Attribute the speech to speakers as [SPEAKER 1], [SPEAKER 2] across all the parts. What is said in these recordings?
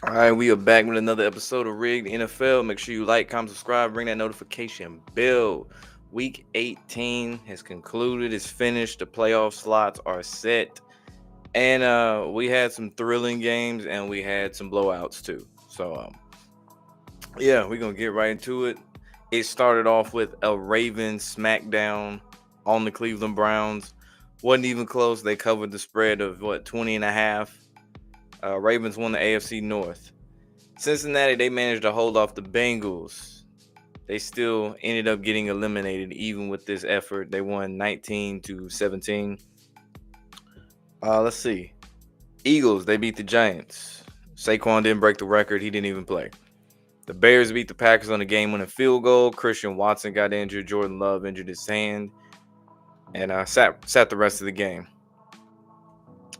[SPEAKER 1] All right, we are back with another episode of Rigged NFL. Make sure you like, comment, subscribe, ring that notification bell. Week 18 has concluded, it's finished. The playoff slots are set. And we had some thrilling games and we had some blowouts too. So we're gonna get right into it. It started off with a Ravens smackdown on the Cleveland Browns. Wasn't even close. They covered the spread of 20 and a half. Ravens won the AFC North. Cincinnati, they managed to hold off the Bengals. They still ended up getting eliminated even with this effort. They won 19-17. Let's see. Eagles, they beat the Giants. Saquon didn't break the record. He didn't even play. The Bears beat the Packers on a game-winning field goal. Christian Watson got injured. Jordan Love injured his hand and sat the rest of the game.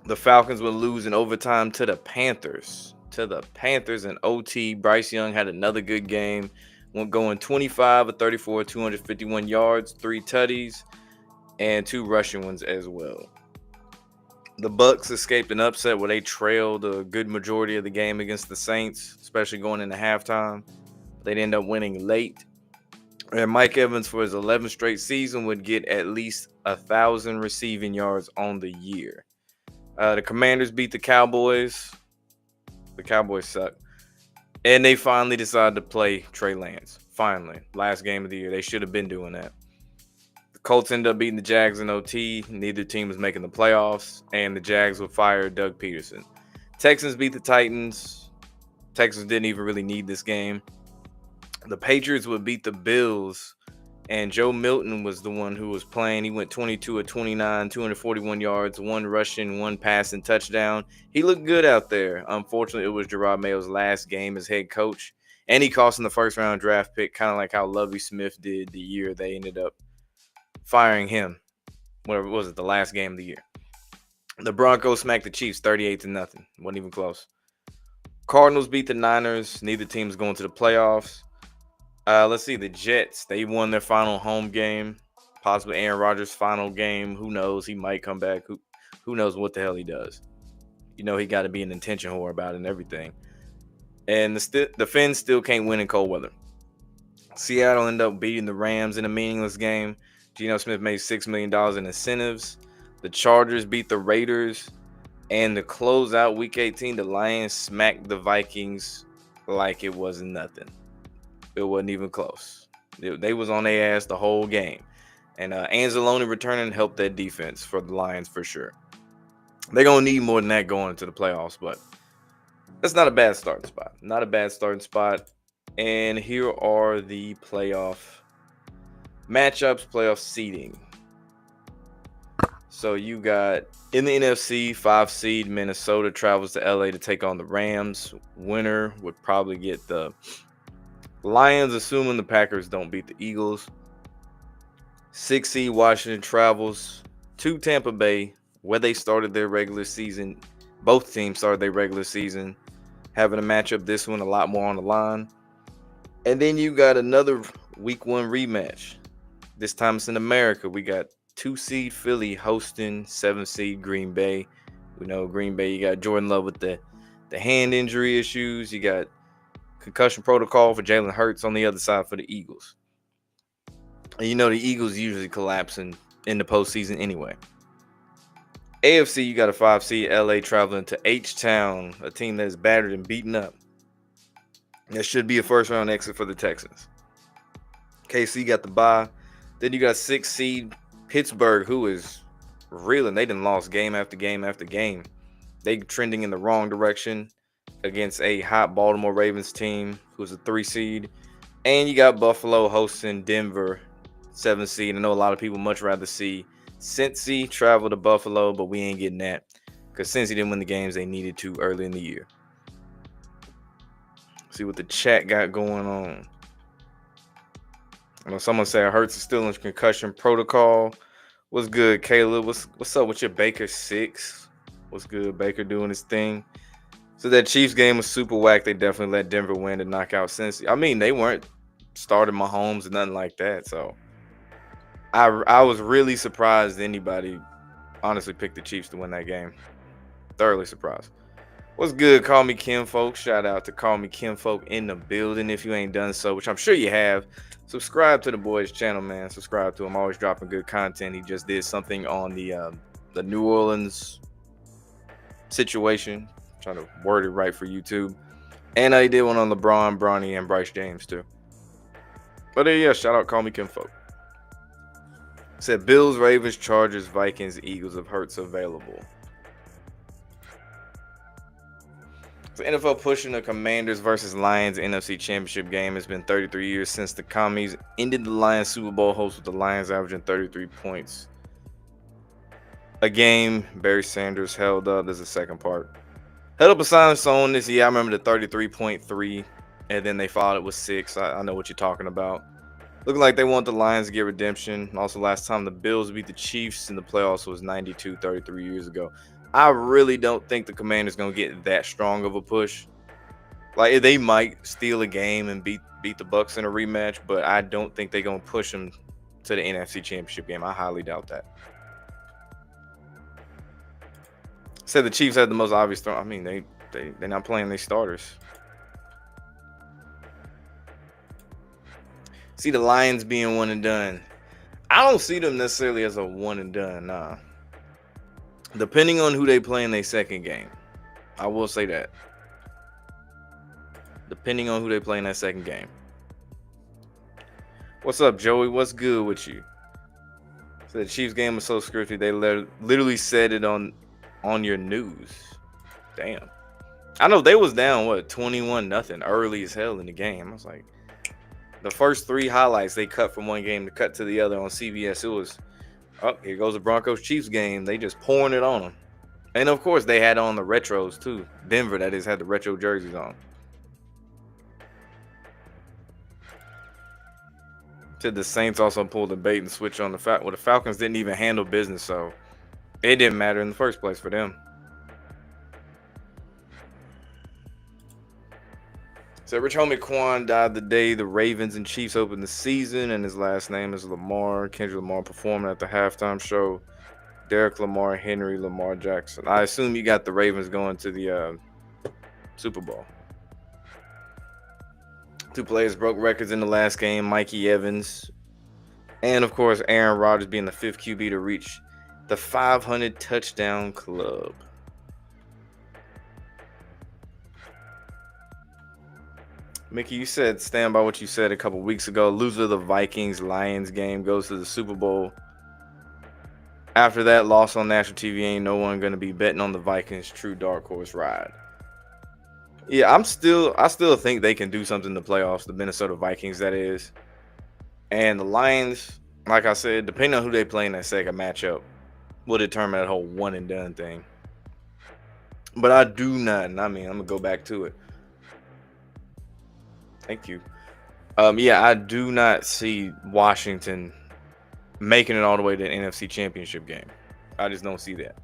[SPEAKER 1] The Falcons would lose in overtime to the Panthers. In OT. Bryce Young had another good game. Went going 25 of 34, 251 yards, 3 tutties, and 2 rushing ones as well. The Bucks escaped an upset where they trailed a good majority of the game against the Saints, especially going into halftime. They'd end up winning late. And Mike Evans, for his 11th straight season, would get at least 1,000 receiving yards on the year. The Commanders beat the Cowboys. The Cowboys suck. And they finally decided to play Trey Lance. Finally. Last game of the year. They should have been doing that. The Colts ended up beating the Jags in OT. Neither team was making the playoffs. And the Jags would fire Doug Peterson. Texans beat the Titans. Texans didn't even really need this game. The Patriots would beat the Bills. And Joe Milton was the one who was playing. He went 22 of 29, 241 yards, 1 rushing, 1 passing touchdown. He looked good out there. Unfortunately, it was Gerard Mayo's last game as head coach. And he cost him the first-round draft pick, kind of like how Lovie Smith did the year they ended up firing him. Whatever was it, the last game of the year. The Broncos smacked the Chiefs 38-0. Wasn't even close. Cardinals beat the Niners. Neither team's going to the playoffs. Let's see, the Jets, they won their final home game, possibly Aaron Rodgers' final game. Who knows? He might come back. Who knows what the hell he does? You know he got to be an attention whore about it and everything. And the Finns still can't win in cold weather. Seattle ended up beating the Rams in a meaningless game. Geno Smith made $6 million in incentives. The Chargers beat the Raiders. And to close out Week 18, the Lions smacked the Vikings like it wasn't nothing. It wasn't even close. They was on their ass the whole game. And Anzalone returning helped that defense for the Lions for sure. They're going to need more than that going into the playoffs, but that's not a bad starting spot. Not a bad starting spot. And here are the playoff matchups, playoff seeding. So you got in the NFC, 5 seed Minnesota travels to LA to take on the Rams. Winner would probably get the Lions, assuming the Packers don't beat the Eagles. 6 seed Washington travels to Tampa Bay, where they started their regular season. Both teams started their regular season, having a matchup. This one a lot more on the line. And then you got another Week 1 rematch. This time it's in America. We got 2 seed Philly hosting 7 seed Green Bay. We know Green Bay, you got Jordan Love with the hand injury issues. You got concussion protocol for Jalen Hurts on the other side for the Eagles. And you know the Eagles usually collapsing in the postseason anyway. AFC, you got a 5 seed LA traveling to H-Town, a team that is battered and beaten up. That should be a first-round exit for the Texans. KC got the bye. Then you got 6 seed Pittsburgh, who is reeling. They done lost game after game after game. They trending in the wrong direction against a hot Baltimore Ravens team who's a 3 seed. And you got Buffalo hosting Denver, 7 seed. I know a lot of people much rather see Cincy travel to Buffalo, but we ain't getting that because Cincy didn't win the games they needed to early in the year. See what the chat got going on. I know someone said Hurts is still in concussion protocol. What's good, Caleb? What's up with your Baker 6? What's good, Baker doing his thing? So that Chiefs game was super whack. They definitely let Denver win to knock out Cincy. I mean, they weren't starting Mahomes or nothing like that. So I was really surprised anybody honestly picked the Chiefs to win that game. Thoroughly surprised. What's good? Call me Kim Folk. Shout out to Call Me Kim Folk in the building. If you ain't done so, which I'm sure you have, subscribe to the boys' channel, man. Subscribe to him. Always dropping good content. He just did something on the New Orleans situation. I'm trying to word it right for YouTube. And he did one on LeBron, Bronny, and Bryce James too. But yeah, shout out Call Me Kim Folk. Said Bills, Ravens, Chargers, Vikings, Eagles of Hurts available. The NFL pushing the Commanders versus Lions NFC Championship game. It's been 33 years since the Commies ended the Lions Super Bowl host with the Lions averaging 33 points a game. Barry Sanders held up. There's a second part. Held up a silence on this. Yeah, I remember the 33.3, and then they followed it with 6. I know what you're talking about. Looking like they want the Lions to get redemption. Also, last time the Bills beat the Chiefs in the playoffs was 92, 33 years ago. I really don't think the Commanders going to get that strong of a push. Like, they might steal a game and beat the Bucs in a rematch, but I don't think they're going to push them to the NFC Championship game. I highly doubt that. Said the Chiefs had the most obvious throw. I mean, they're not playing their starters. See the Lions being one and done. I don't see them necessarily as a one and done. Nah. Depending on who they play in their second game. I will say that. Depending on who they play in that second game. What's up, Joey? What's good with you? So the Chiefs game was so scripted. They literally said it on your news. Damn. I know they was down, 21-0 early as hell in the game. I was like, the first 3 highlights they cut from one game to cut to the other on CBS. It was, oh, here goes the Broncos-Chiefs game. They just pouring it on them. And, of course, they had on the retros, too. Denver, that is, had the retro jerseys on. Said the Saints also pulled the bait and switch on the Falcons. Well, the Falcons didn't even handle business, so it didn't matter in the first place for them. So Rich Homie Quan died the day the Ravens and Chiefs opened the season, and his last name is Lamar. Kendrick Lamar performing at the halftime show. Derek Lamar, Henry Lamar Jackson. I assume you got the Ravens going to the Super Bowl. 2 players broke records in the last game. Mikey Evans, and of course Aaron Rodgers being the 5th QB to reach the 500 touchdown club. Mickey, you said stand by what you said a couple weeks ago. Loser of the Vikings-Lions game goes to the Super Bowl. After that loss on national TV, ain't no one going to be betting on the Vikings' true dark horse ride. Yeah, I still think they can do something in the playoffs, the Minnesota Vikings, that is. And the Lions, like I said, depending on who they play in that second matchup, will determine that whole one and done thing. But I do not, and I mean, I'm going to go back to it. Thank you. Yeah, I do not see Washington making it all the way to the NFC Championship game. I just don't see that.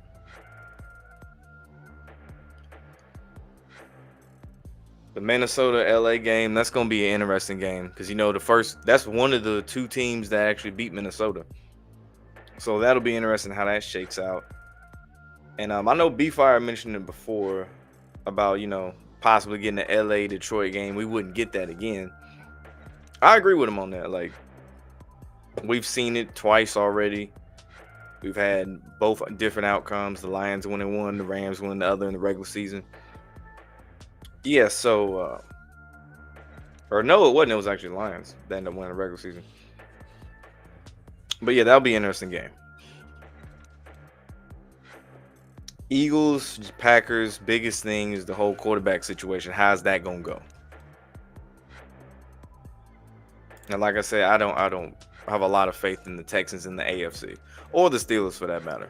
[SPEAKER 1] The Minnesota-LA game, that's going to be an interesting game because, you know, that's one of the 2 teams that actually beat Minnesota. So that'll be interesting how that shakes out. And I know B-Fire mentioned it before about, you know, possibly getting the LA-Detroit game. We wouldn't get that again. I agree with him on that. Like, we've seen it twice already. We've had both different outcomes. The Lions winning one, the Rams winning the other in the regular season. Yeah, so or no, it wasn't. It was actually the Lions that ended up winning the regular season. But yeah, that'll be an interesting game. Eagles, Packers, biggest thing is the whole quarterback situation. How's that gonna go? And like I said, I don't have a lot of faith in the Texans in the AFC or the Steelers for that matter.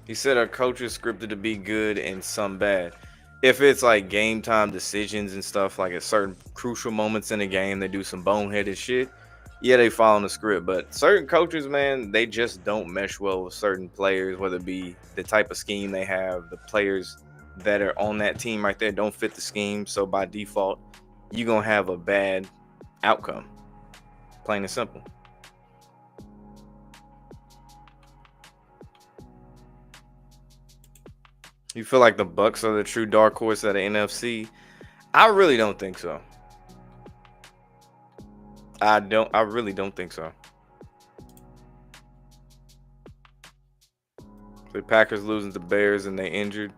[SPEAKER 1] He said our coach is scripted to be good and some bad. If it's like game time decisions and stuff, like at certain crucial moments in the game, they do some boneheaded shit. Yeah, they follow the script. But certain coaches, man, they just don't mesh well with certain players, whether it be the type of scheme they have, the players that are on that team right there don't fit the scheme. So by default, you're going to have a bad outcome. Plain and simple. You feel like the Bucks are the true dark horse of the NFC? I really don't think so. I really don't think so. The Packers losing to Bears and they injured.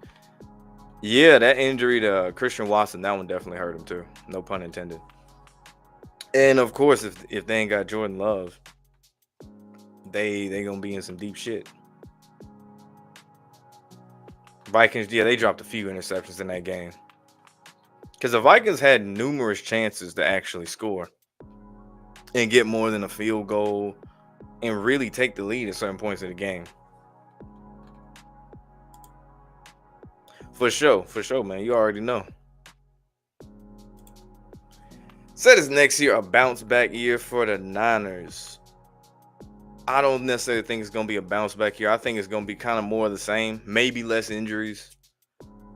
[SPEAKER 1] Yeah, that injury to Christian Watson, that one definitely hurt him too. No pun intended. And of course, if they ain't got Jordan Love, they gonna be in some deep shit. Vikings, yeah, they dropped a few interceptions in that game. Because the Vikings had numerous chances to actually score and get more than a field goal and really take the lead at certain points of the game. For sure, man. You already know. Said is next year a bounce back year for the Niners. I don't necessarily think it's going to be a bounce back year. I think it's going to be kind of more of the same, maybe less injuries.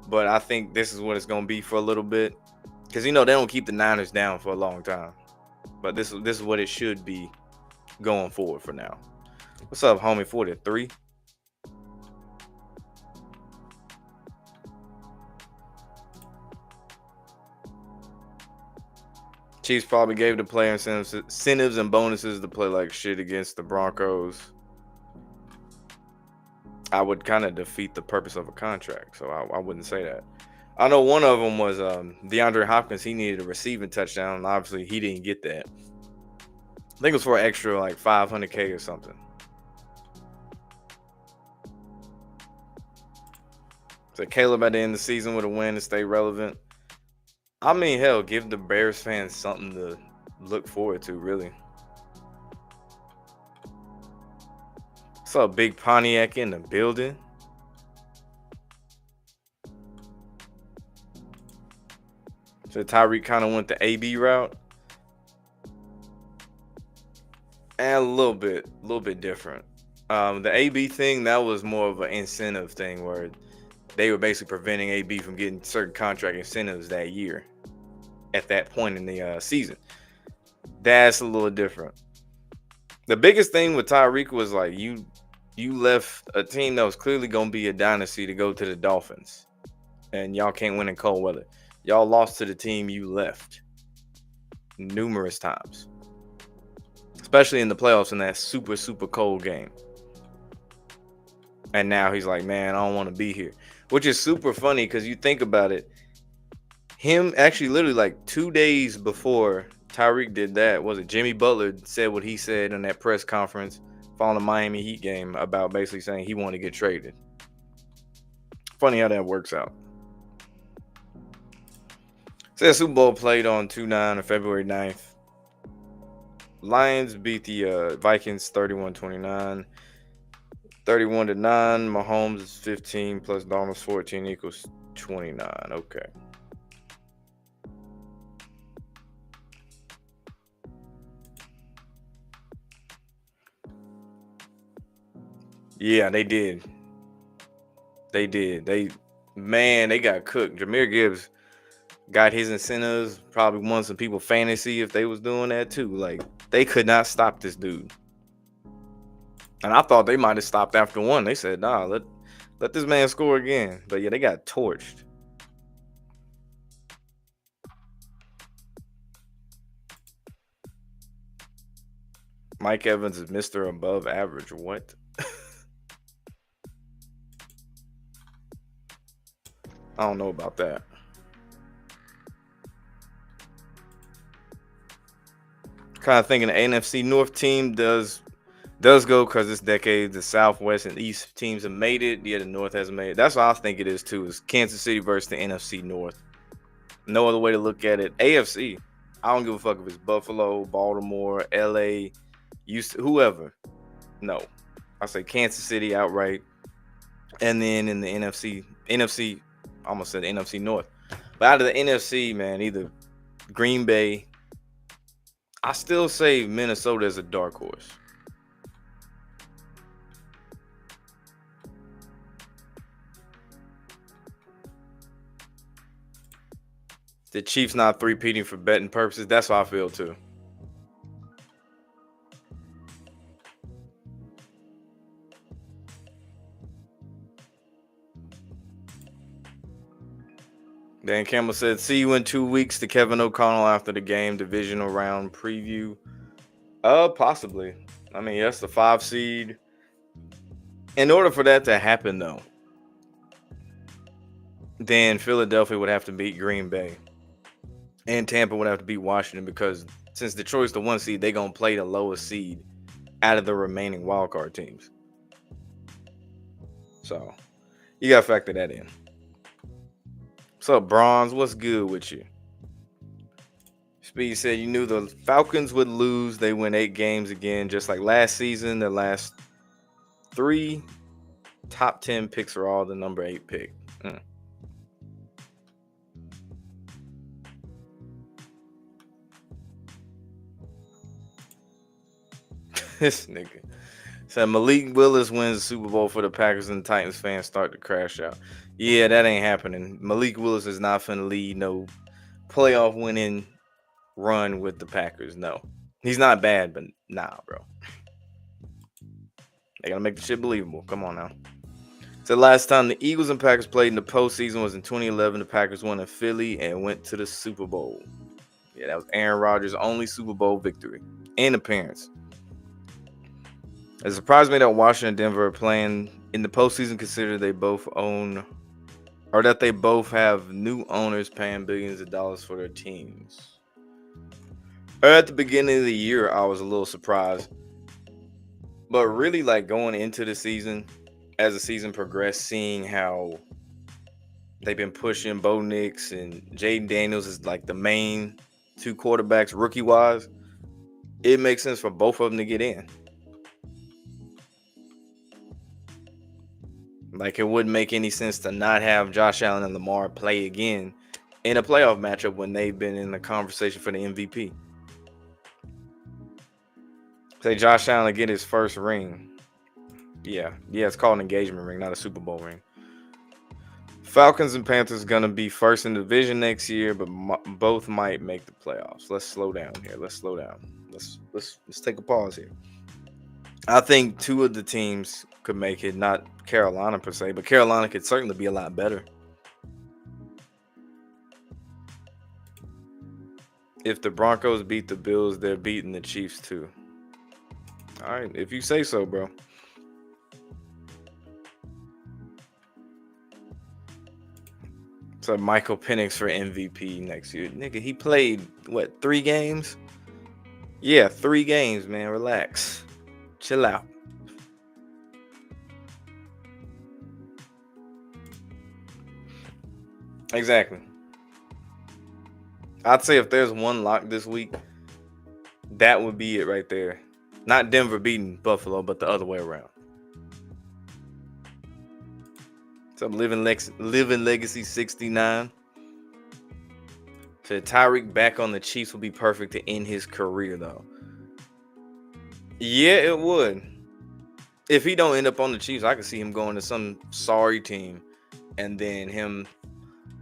[SPEAKER 1] But I think this is what it's going to be for a little bit. Because, they don't keep the Niners down for a long time. But this is what it should be going forward for now. What's up, homie? 43. Chiefs probably gave the player incentives and bonuses to play like shit against the Broncos. I would kind of defeat the purpose of a contract, so I wouldn't say that. I know one of them was DeAndre Hopkins. He needed a receiving touchdown, and obviously he didn't get that. I think it was for an extra like $500K or something. So Caleb at the end of the season with a win to stay relevant. I mean, hell, give the Bears fans something to look forward to, really. What's up, Big Pontiac in the building? So Tyreek kind of went the AB route. And a little bit different. The AB thing, that was more of an incentive thing where they were basically preventing AB from getting certain contract incentives that year at that point in the season. That's a little different. The biggest thing with Tyreek was like you left a team that was clearly going to be a dynasty to go to the Dolphins, and y'all can't win in cold weather. Y'all lost to the team you left numerous times, especially in the playoffs in that super, super cold game. And now he's like, man, I don't want to be here, which is super funny because you think about it. Him actually literally like 2 days before Tyreek did that, was it Jimmy Butler said what he said in that press conference following the Miami Heat game about basically saying he wanted to get traded. Funny how that works out. So the Super Bowl played on 2/9 or February 9th. Lions beat the Vikings 31-29. 31-9. Mahomes is 15 plus Donald's 14 equals 29. Okay. Yeah, they did. They did. They got cooked. Jahmyr Gibbs got his incentives. Probably won some people fantasy if they was doing that too. Like, they could not stop this dude. And I thought they might have stopped after one. They said, nah, let this man score again. But yeah, they got torched. Mike Evans is Mr. Above Average. What? I don't know about that. Kind of thinking the NFC North team does go because this decade the Southwest and East teams have made it. Yeah, the North hasn't made it. That's what I think it is too. Is Kansas City versus the NFC North. No other way to look at it. AFC, I don't give a fuck if it's Buffalo, Baltimore, LA, whoever. No, I say Kansas City outright. And then in the NFC, I almost said NFC North. But out of the NFC, man, either Green Bay. I still say Minnesota is a dark horse. The Chiefs not three-peating for betting purposes. That's how I feel too. Dan Campbell said, "See you in 2 weeks." To Kevin O'Connell after the game, divisional round preview. Possibly. I mean, that's the 5 seed. In order for that to happen, though, then Philadelphia would have to beat Green Bay, and Tampa would have to beat Washington because since Detroit's the 1 seed, they're gonna play the lowest seed out of the remaining wildcard teams. So you gotta factor that in. What's up, Bronze? What's good with you? Speed said you knew the Falcons would lose. They win 8 games again, just like last season. The last 3 top 10 picks are all the number 8 pick. This nigga said Malik Willis wins the Super Bowl for the Packers and the Titans fans start to crash out. Yeah, that ain't happening. Malik Willis is not finna lead no playoff winning run with the Packers. No, he's not bad, but nah, bro. They gotta make the shit believable. Come on now. So last time the Eagles and Packers played in the postseason was in 2011. The Packers won in Philly and went to the Super Bowl. Yeah, that was Aaron Rodgers' only Super Bowl victory and appearance. It surprised me that Washington and Denver are playing in the postseason, considering they both own, or that they both have new owners paying billions of dollars for their teams. At the beginning of the year, I was a little surprised, but really, like going into the season, as the season progressed, seeing how they've been pushing Bo Nix and Jaden Daniels is like the main 2 quarterbacks rookie wise, it makes sense for both of them to get in. Like, it wouldn't make any sense to not have Josh Allen and Lamar play again in a playoff matchup when they've been in the conversation for the MVP. Say Josh Allen get his first ring. Yeah, it's called an engagement ring, not a Super Bowl ring. Falcons and Panthers gonna be first in the division next year, but both might make the playoffs. Let's slow down here. Let's take a pause here. I think 2 of the teams could make it, not Carolina per se, but Carolina could certainly be a lot better. If the Broncos beat the Bills, they're beating the Chiefs too. All right, if you say so, bro. So Michael Penix for MVP next year. Nigga, he played, 3 games? Yeah, 3 games, man. Relax. Chill out. Exactly. I'd say if there's one lock this week, that would be it right there. Not Denver beating Buffalo, but the other way around. So Living Legacy 69. So Tyreek back on the Chiefs would be perfect to end his career, though. Yeah, it would. If he don't end up on the Chiefs, I could see him going to some sorry team, and then him,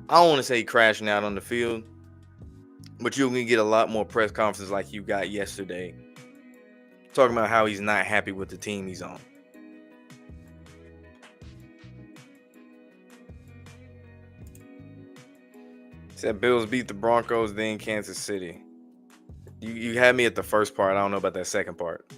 [SPEAKER 1] I don't want to say crashing out on the field, but you're going to get a lot more press conferences like you got yesterday, talking about how he's not happy with the team he's on. Said Bills beat the Broncos, then Kansas City. You had me at the first part. I don't know about that second part.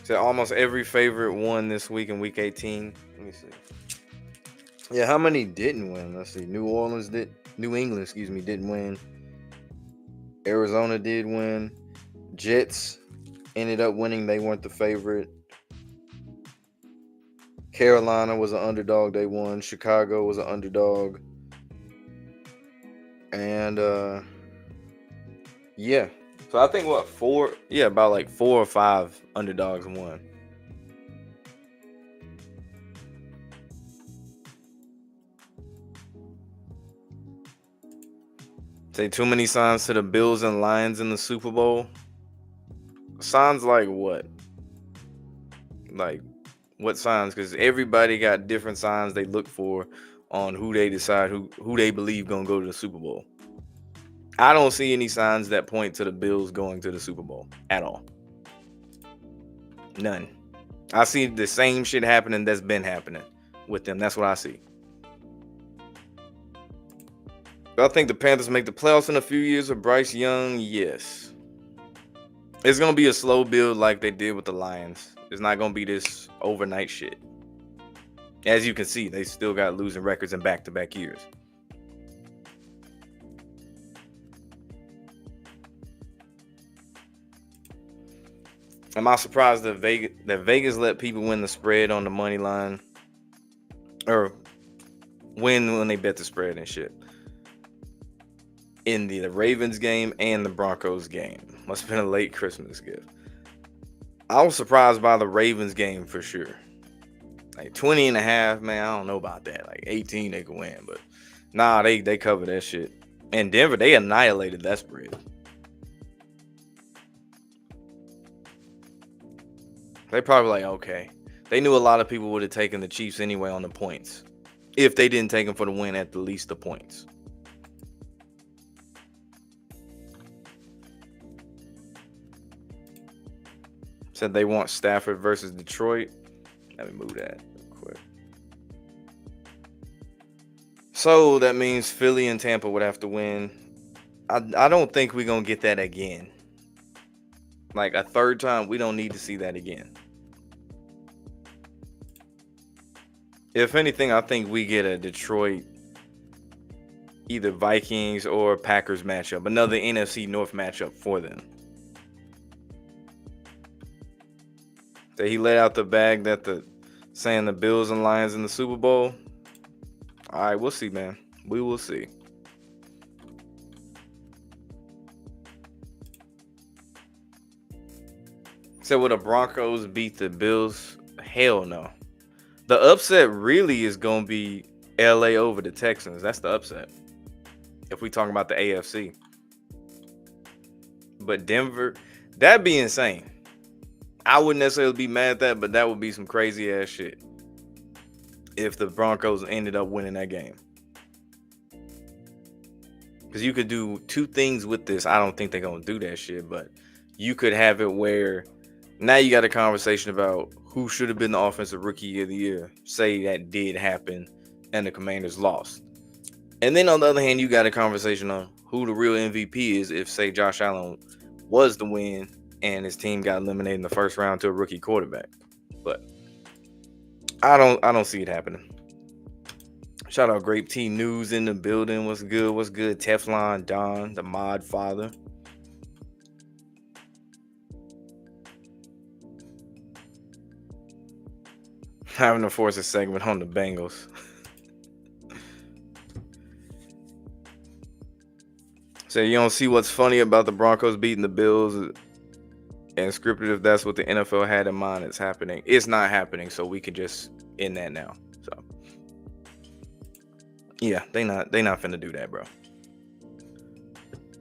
[SPEAKER 1] Said almost every favorite won this week in week 18. Let me see. Yeah, how many didn't win? Let's see. New England, didn't win. Arizona did win. Jets ended up winning. They weren't the favorite. Carolina was an underdog. They won. Chicago was an underdog. And yeah. So I think about 4 or 5 underdogs won. Say too many signs to the Bills and Lions in the Super Bowl. Signs like what? Like what signs? Because everybody got different signs they look for on who they decide who they believe gonna go to the Super Bowl. I don't see any signs that point to the Bills going to the Super Bowl at all. None. I see the same shit happening that's been happening with them. That's what I see. Do I think the Panthers make the playoffs in a few years with Bryce Young? Yes. It's gonna be a slow build like they did with the Lions. It's not gonna be this overnight shit. As you can see, they still got losing records in back-to-back years. Am I surprised that Vegas let people win the spread on the money line, or win when they bet the spread and shit? In the Ravens game and the Broncos game. Must have been a late Christmas gift. I was surprised by the Ravens game for sure. Like 20 and a half, man, I don't know about that. Like 18 they could win, but nah, they covered that shit. And Denver, they annihilated that spread. They probably like, okay. They knew a lot of people would have taken the Chiefs anyway on the points. If they didn't take them for the win at the least the points. Said they want Stafford versus Detroit. Let me move that real quick. So that means Philly and Tampa would have to win. I don't think we're going to get that again. Like a third time, we don't need to see that again. If anything, I think we get a Detroit, either Vikings or Packers matchup. Another NFC North matchup for them. That he let out the bag that saying the Bills and Lions in the Super Bowl. All right, we'll see, man. We will see. So will the Broncos beat the Bills? Hell no. The upset really is going to be LA over the Texans. That's the upset. If we talk about the AFC. But Denver, that'd be insane. I wouldn't necessarily be mad at that, but that would be some crazy ass shit if the Broncos ended up winning that game. Because you could do two things with this. I don't think they're going to do that shit, but you could have it where now you got a conversation about who should have been the offensive rookie of the year. Say that did happen and the Commanders lost. And then on the other hand, you got a conversation on who the real MVP is if, say, Josh Allen was the win and his team got eliminated in the first round to a rookie quarterback. But I don't see it happening. Shout out Grape Tea News in the building. What's good? What's good? Teflon Don, the mod father. Having to force a segment on the Bengals. So you don't see what's funny about the Broncos beating the Bills and scripted if that's what the NFL had in mind. It's happening. It's not happening, so we could just end that now. So yeah, they not finna do that, bro.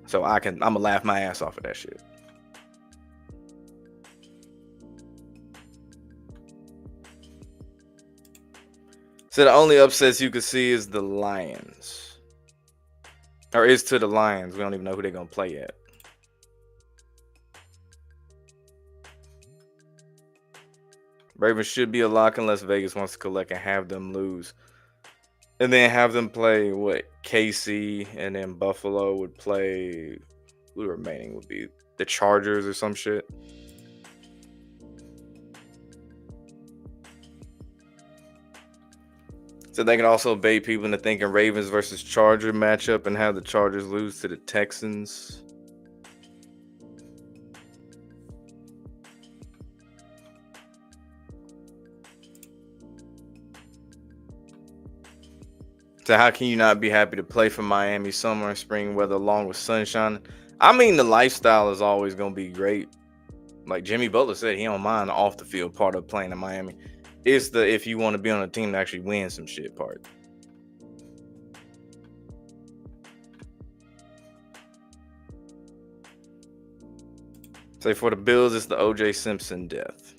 [SPEAKER 1] So I'ma laugh my ass off of that shit. So the only upsets you could see is the Lions. Or is to the Lions. We don't even know who they're gonna play yet. Ravens should be a lock unless Vegas wants to collect and have them lose. And then have them play what? KC, and then Buffalo would play. Who the remaining would be? The Chargers or some shit. So they can also bait people into thinking Ravens versus Charger matchup and have the Chargers lose to the Texans. So how can you not be happy to play for Miami summer and spring weather along with sunshine? I mean, the lifestyle is always going to be great. Like Jimmy Butler said, he don't mind the off the field part of playing in Miami. It's the if you want to be on a team to actually win some shit part. Say for the Bills, it's the O.J. Simpson death.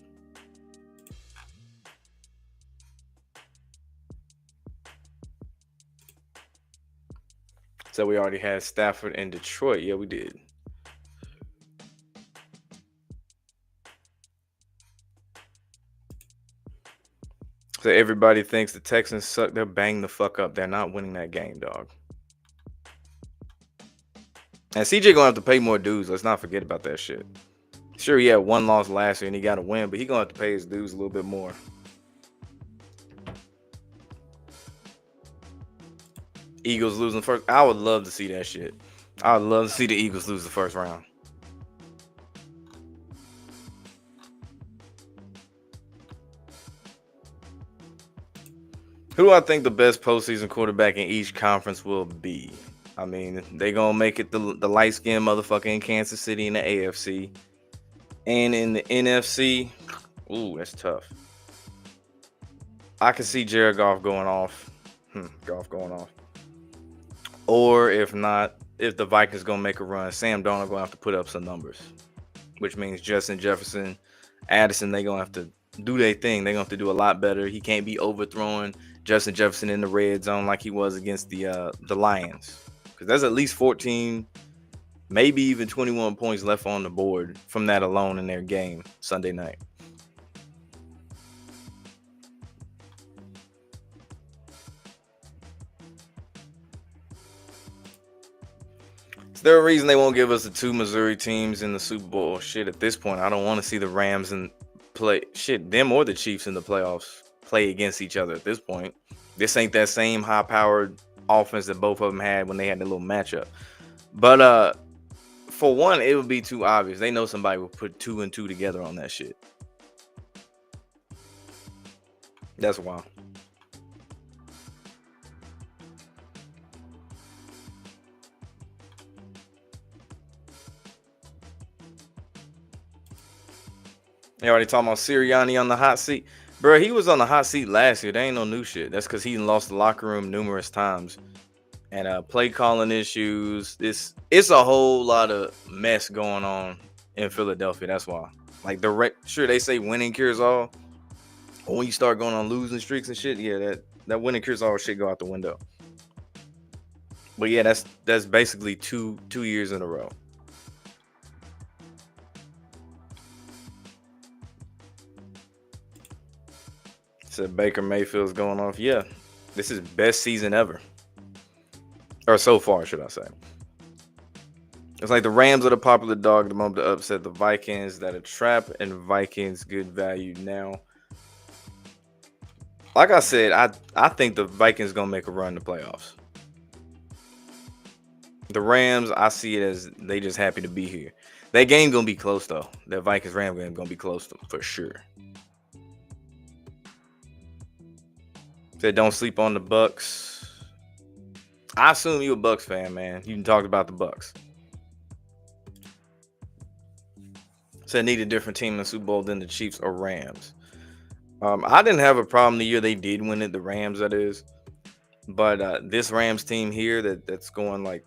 [SPEAKER 1] So we already had Stafford and Detroit. Yeah, we did. So everybody thinks the Texans suck. They're bang the fuck up. They're not winning that game, dog. And CJ gonna have to pay more dues. Let's not forget about that shit. Sure, he had one loss last year and he got a win, but he gonna have to pay his dues a little bit more. Eagles losing the first. I would love to see that shit. I would love to see the Eagles lose the first round. Who do I think the best postseason quarterback in each conference will be? I mean, they gonna make it the light skinned motherfucker in Kansas City in the AFC, and in the NFC. Ooh, that's tough. I can see Jared Goff going off. Goff going off. Or if not, if the Vikings gonna make a run, Sam Darnold gonna have to put up some numbers, which means Justin Jefferson, Addison, they gonna have to do their thing. They gonna have to do a lot better. He can't be overthrowing Justin Jefferson in the red zone like he was against the Lions, because there's at least 14, maybe even 21 points left on the board from that alone in their game Sunday night. Is there a reason they won't give us the two Missouri teams in the Super Bowl? Shit, at this point, I don't want to see the Rams and play them or the Chiefs in the playoffs play against each other at this point. This ain't that same high-powered offense that both of them had when they had their little matchup. But for one, it would be too obvious. They know somebody will put 2 and 2 together on that shit. That's wild. They already talking about Sirianni on the hot seat. Bro, he was on the hot seat last year. There ain't no new shit. That's because he lost the locker room numerous times. And play calling issues. It's a whole lot of mess going on in Philadelphia. That's why. Like sure they say winning cures all. But when you start going on losing streaks and shit, yeah, that winning cures all shit go out the window. But yeah, that's basically two years in a row. Said Baker Mayfield's going off. Yeah, this is best season ever. Or so far, should I say. It's like the Rams are the popular dog at the moment to upset the Vikings. That a trap, and Vikings good value now. Like I said, I think the Vikings going to make a run in the playoffs. The Rams, I see it as they just happy to be here. That game going to be close, though. That Vikings-Rams game going to be close, for sure. Said don't sleep on the Bucks. I assume you a Bucks fan, man. You can talk about the Bucks. Said need a different team in the Super Bowl than the Chiefs or Rams. I didn't have a problem the year they did win it, the Rams, that is. But this Rams team here that's going like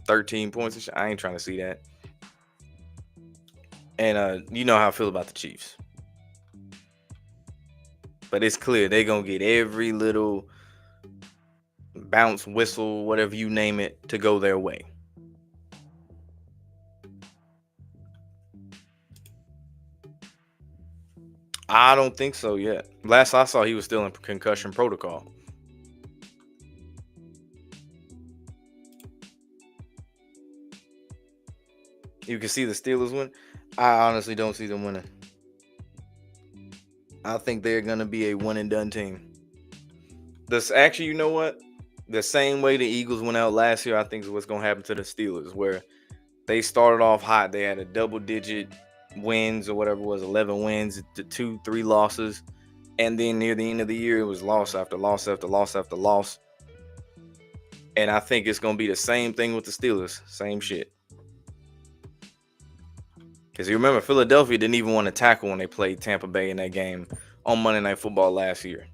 [SPEAKER 1] 13 points, I ain't trying to see that. And you know how I feel about the Chiefs. But it's clear they're going to get every little bounce, whistle, whatever you name it, to go their way. I don't think so yet. Last I saw, he was still in concussion protocol. You can see the Steelers win. I honestly don't see them winning. I think they're going to be a one and done team. Actually, you know what? The same way the Eagles went out last year, I think is what's going to happen to the Steelers, where they started off hot. They had a double-digit wins or whatever it was, 11 wins to 2-3 losses. And then near the end of the year, it was loss after loss after loss after loss. And I think it's going to be the same thing with the Steelers. Same shit. Because you remember, Philadelphia didn't even want to tackle when they played Tampa Bay in that game on Monday Night Football last year.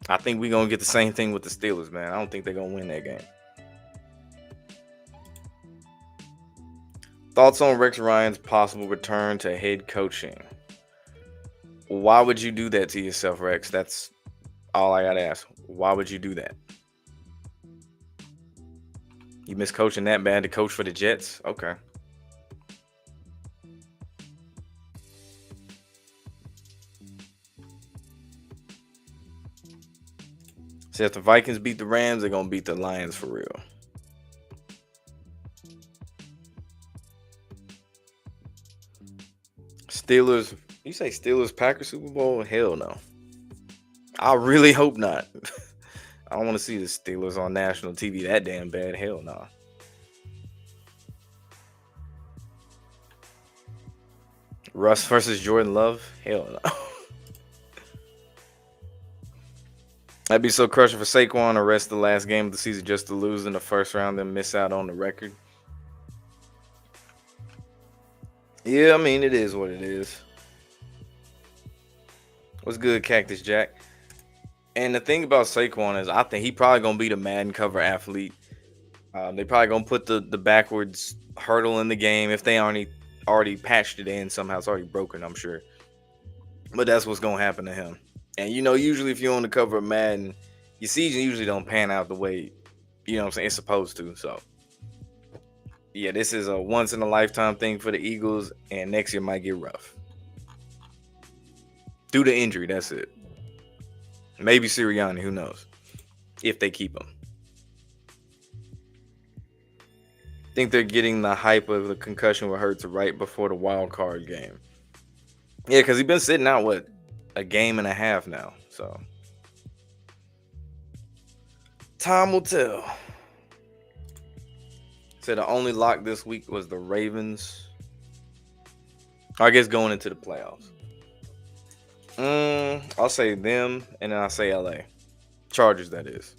[SPEAKER 1] I think we're going to get the same thing with the Steelers, man. I don't think they're going to win that game. Thoughts on Rex Ryan's possible return to head coaching? Why would you do that to yourself, Rex? That's all I got to ask. Why would you do that? You miss coaching that bad to coach for the Jets? Okay. So if the Vikings beat the Rams, they're gonna beat the Lions for real. Steelers, you say Steelers Packers Super Bowl? Hell no. I really hope not. I don't want to see the Steelers on national TV that damn bad. Hell no. Russ versus Jordan Love? Hell no. That'd be so crushing for Saquon to rest the last game of the season just to lose in the first round and miss out on the record. Yeah, I mean, it is what it is. What's good, Cactus Jack? And the thing about Saquon is I think he probably going to be the Madden cover athlete. They probably going to put the backwards hurdle in the game if they already patched it in somehow. It's already broken, I'm sure. But that's what's going to happen to him. And, usually if you're on the cover of Madden, your season usually don't pan out the way, what I'm saying, it's supposed to. So, yeah, this is a once-in-a-lifetime thing for the Eagles, and next year might get rough. Due to injury, that's it. Maybe Sirianni, who knows, if they keep him. Think they're getting the hype of the concussion with Hurts right before the wild card game. Yeah, because he's been sitting out, a game and a half now. So, time will tell. Said the only lock this week was the Ravens. I guess going into the playoffs. I'll say them, and then I'll say LA. Chargers, that is.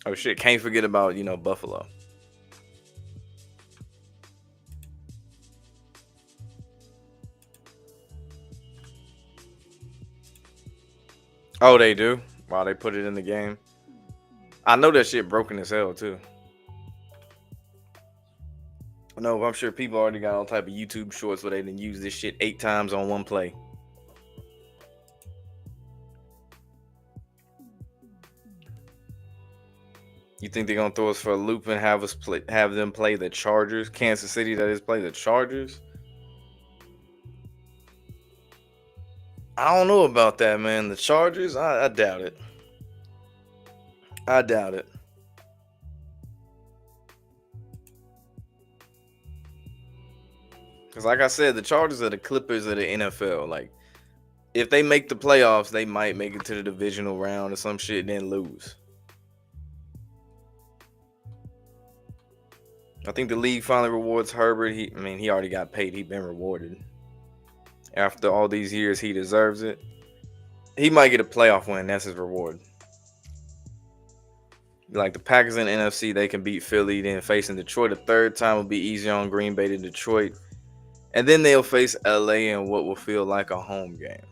[SPEAKER 1] Oh, shit. Can't forget about, Buffalo. Oh, they do? Wow, they put it in the game. I know that shit broken as hell, too. No, I'm sure people already got all type of YouTube shorts where they didn't use this shit 8 times on one play. You think they're gonna throw us for a loop and have them play the Chargers? Kansas City, that is, play the Chargers? I don't know about that, man. The Chargers, I doubt it. I doubt it. Because like I said, the Chargers are the Clippers of the NFL. Like, if they make the playoffs, they might make it to the divisional round or some shit and then lose. I think the league finally rewards Herbert. He already got paid. He's been rewarded. After all these years, he deserves it. He might get a playoff win. That's his reward. Like the Packers in the NFC, they can beat Philly. Then facing Detroit a third time will be easy on Green Bay to Detroit. And then they'll face LA in what will feel like a home game.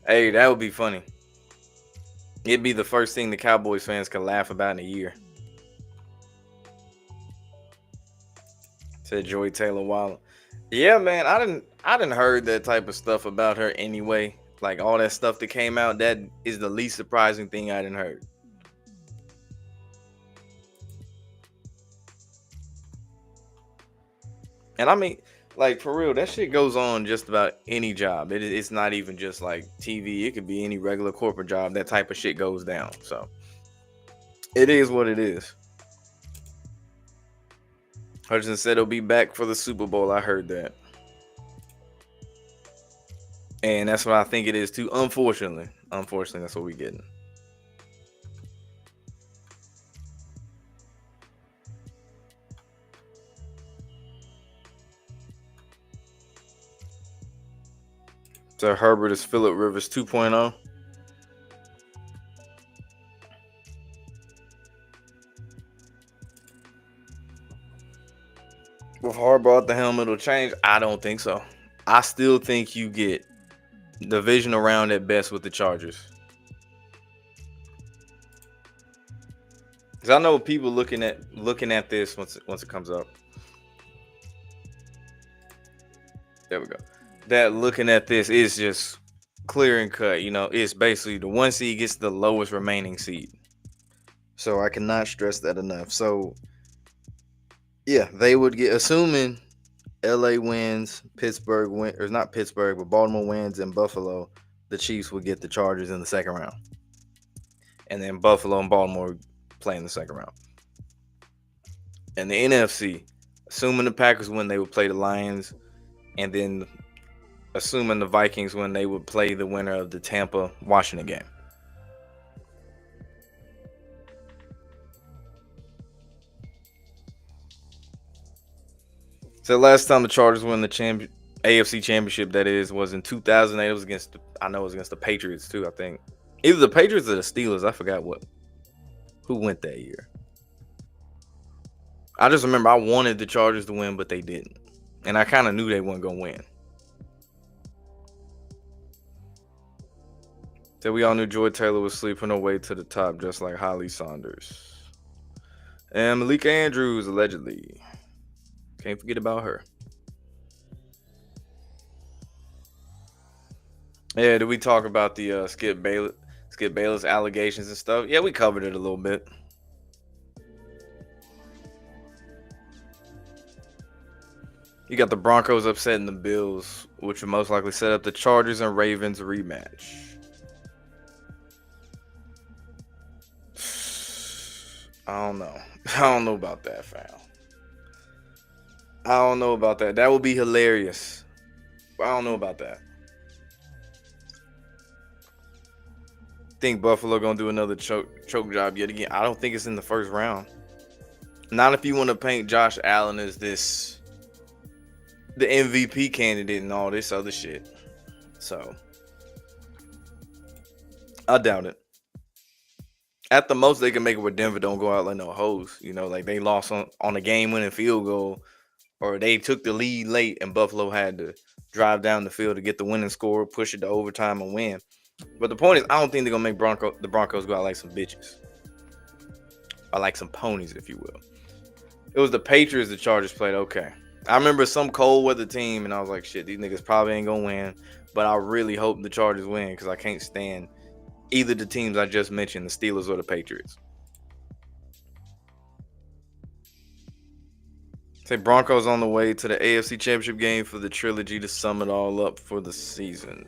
[SPEAKER 1] Hey, that would be funny. It'd be the first thing the Cowboys fans could laugh about in a year. Said Joy Taylor Waller. Yeah, man, I didn't heard that type of stuff about her anyway. Like all that stuff that came out, that is the least surprising thing I didn't heard. And I mean, like for real, that shit goes on just about any job. It's not even just like TV. It could be any regular corporate job. That type of shit goes down. So it is what it is. Hudson said he'll be back for the Super Bowl. I heard that. And that's what I think it is too. Unfortunately, that's what we're getting. So Herbert is Phillip Rivers 2.0. With Harbaugh at the helm, it'll change. I don't think so. I still think you get division around at best with the Chargers. Because I know people looking at this once it comes up. There we go. That looking at this is just clear and cut. It's basically the 1 seed gets the lowest remaining seed. So I cannot stress that enough. So yeah, they would get, assuming LA wins, Pittsburgh win, or not Pittsburgh, but Baltimore wins and Buffalo, the Chiefs would get the Chargers in the second round. And then Buffalo and Baltimore play in the second round. And the NFC, assuming the Packers win, they would play the Lions. And then assuming the Vikings win, they would play the winner of the Tampa Washington game. So last time the Chargers won the AFC Championship, that is, was in 2008. It was against, I know it was against the Patriots too. I think either the Patriots or the Steelers. I forgot who went that year. I just remember I wanted the Chargers to win, but they didn't, and I kind of knew they weren't gonna win. So we all knew Joy Taylor was sleeping her way to the top, just like Holly Saunders and Malika Andrews, allegedly. Can't forget about her. Yeah, did we talk about the Skip Bayless allegations and stuff? Yeah, we covered it a little bit. You got the Broncos upsetting the Bills, which would most likely set up the Chargers and Ravens rematch. I don't know. I don't know about that, fam. I don't know about that. That would be hilarious. I don't know about that. Think Buffalo gonna do another choke job yet again? I don't think it's in the first round. Not if you want to paint Josh Allen as the MVP candidate and all this other shit. So I doubt it. At the most, they can make it where Denver don't go out like no hoes. You know, like they lost on a game-winning field goal, or they took the lead late and Buffalo had to drive down the field to get the winning score, push it to overtime, and win. But the point is, I don't think they're gonna make the Broncos go out like some bitches, or like some ponies, if you will. It was the Patriots the Chargers played. Okay, I remember some cold weather team, and I was like, shit, these niggas probably ain't gonna win. But I really hope the Chargers win because I can't stand either the teams I just mentioned, the Steelers or the Patriots. Say Broncos on the way to the AFC Championship game for the trilogy to sum it all up for the season.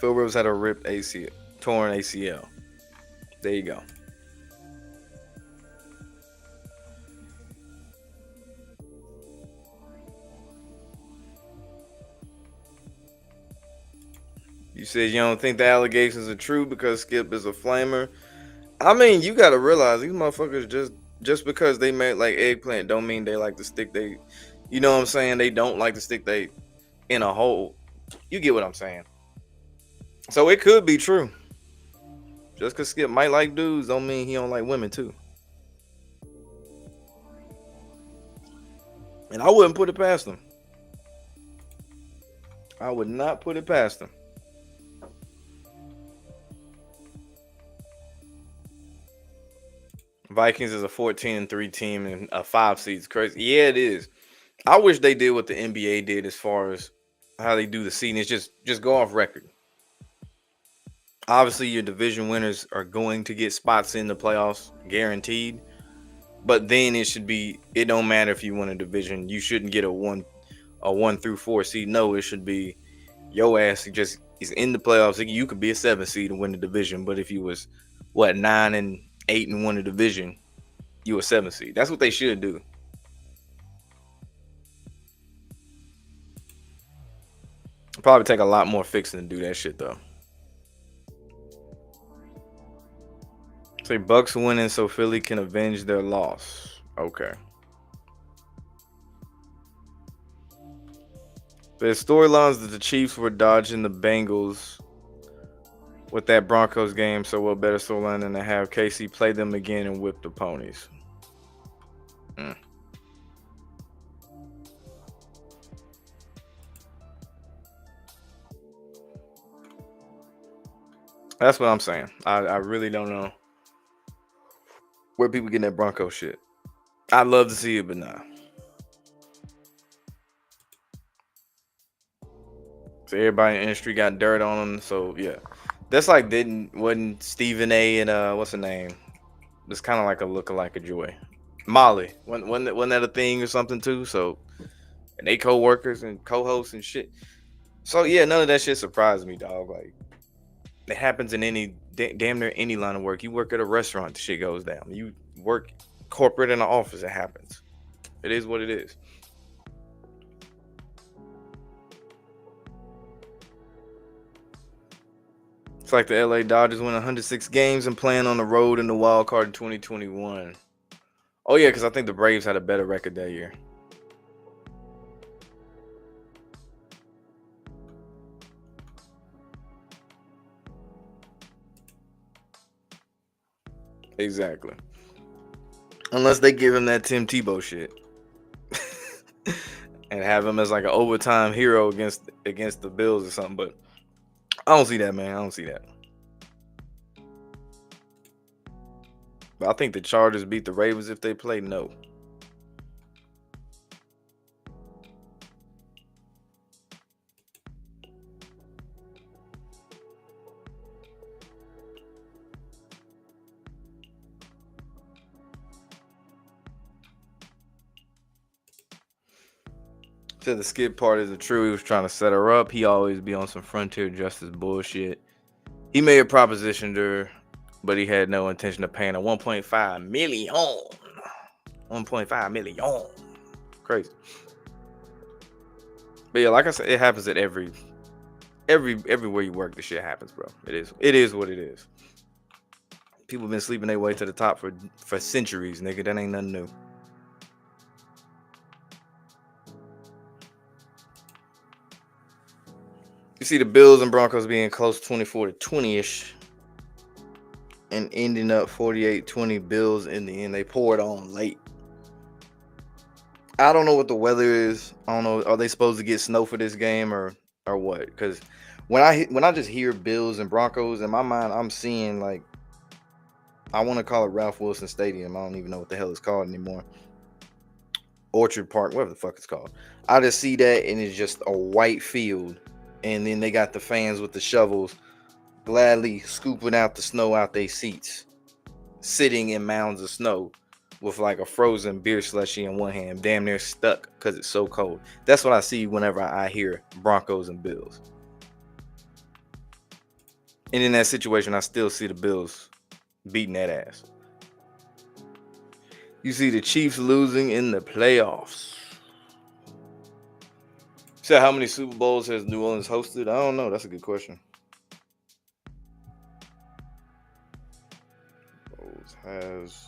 [SPEAKER 1] Phil Rivers had a ripped ACL, torn ACL. There you go. You said you don't think the allegations are true because Skip is a flamer. I mean, you gotta realize these motherfuckers just because they made like eggplant don't mean they like to stick they, you know what I'm saying? They don't like to stick they in a hole. You get what I'm saying? So it could be true. Just because Skip might like dudes don't mean he don't like women too. And I wouldn't put it past him. I would not put it past him. Vikings is a 14-3 team and a 5 seed's crazy. Yeah, it is. I wish they did what the NBA did as far as how they do the seeding. It's just go off record. Obviously, your division winners are going to get spots in the playoffs, guaranteed. But then it don't matter if you win a division. You shouldn't get a 1 through 4 seed. No, it should be your ass just is in the playoffs. You could be a 7 seed and win the division. But if you was 9-8 and won the division, you a 7 seed. That's what they should do. Probably take a lot more fixing to do that shit though. Say Bucks winning so Philly can avenge their loss. Okay. There's storylines that the Chiefs were dodging the Bengals with that Broncos game, so what better storyline than to have KC play them again and whip the ponies? That's what I'm saying. I really don't know where people getting that Bronco shit. I'd love to see it, but nah. So everybody in the industry got dirt on them. So yeah, That's like didn't wasn't Stephen A. and what's her name? It's kind of like a lookalike of Joy. Molly. Wasn't that a thing or something too? So and they co-workers and co-hosts and shit. So yeah, none of that shit surprised me, dog. Like it happens in any damn near any line of work. You work at a restaurant, the shit goes down. You work corporate in an office, it happens. It is what it is. It's like the LA Dodgers win 106 games and playing on the road in the wild card in 2021. Oh yeah, because I think the Braves had a better record that year. Exactly. Unless they give him that Tim Tebow shit. And have him as like an overtime hero against the Bills or something. But I don't see that, man. I don't see that. But I think the Chargers beat the Ravens if they play. No. Said the skip part isn't true. He was trying to set her up. He always be on some frontier justice bullshit. He may have propositioned her, but he had no intention of paying her 1.5 million. 1.5 million. Crazy. But yeah, like I said, it happens at everywhere you work. This shit happens, bro. It is what it is. People been sleeping their way to the top for centuries, nigga. That ain't nothing new. You see the Bills and Broncos being close 24-20-ish and ending up 48-20 Bills in the end. They poured on late. I don't know what the weather is. I don't know. Are they supposed to get snow for this game or what? Because when I just hear Bills and Broncos in my mind, I'm seeing like I want to call it Ralph Wilson Stadium. I don't even know what the hell it's called anymore. Orchard Park, whatever the fuck it's called. I just see that and it's just a white field, and then they got the fans with the shovels gladly scooping out the snow out their seats, sitting in mounds of snow with like a frozen beer slushy in one hand, damn near stuck because it's so cold. That's what I see whenever I hear Broncos and Bills. And in that situation, I still see the Bills beating that ass. You see the Chiefs losing in the playoffs. So how many Super Bowls has New Orleans hosted? I don't know. That's a good question. Has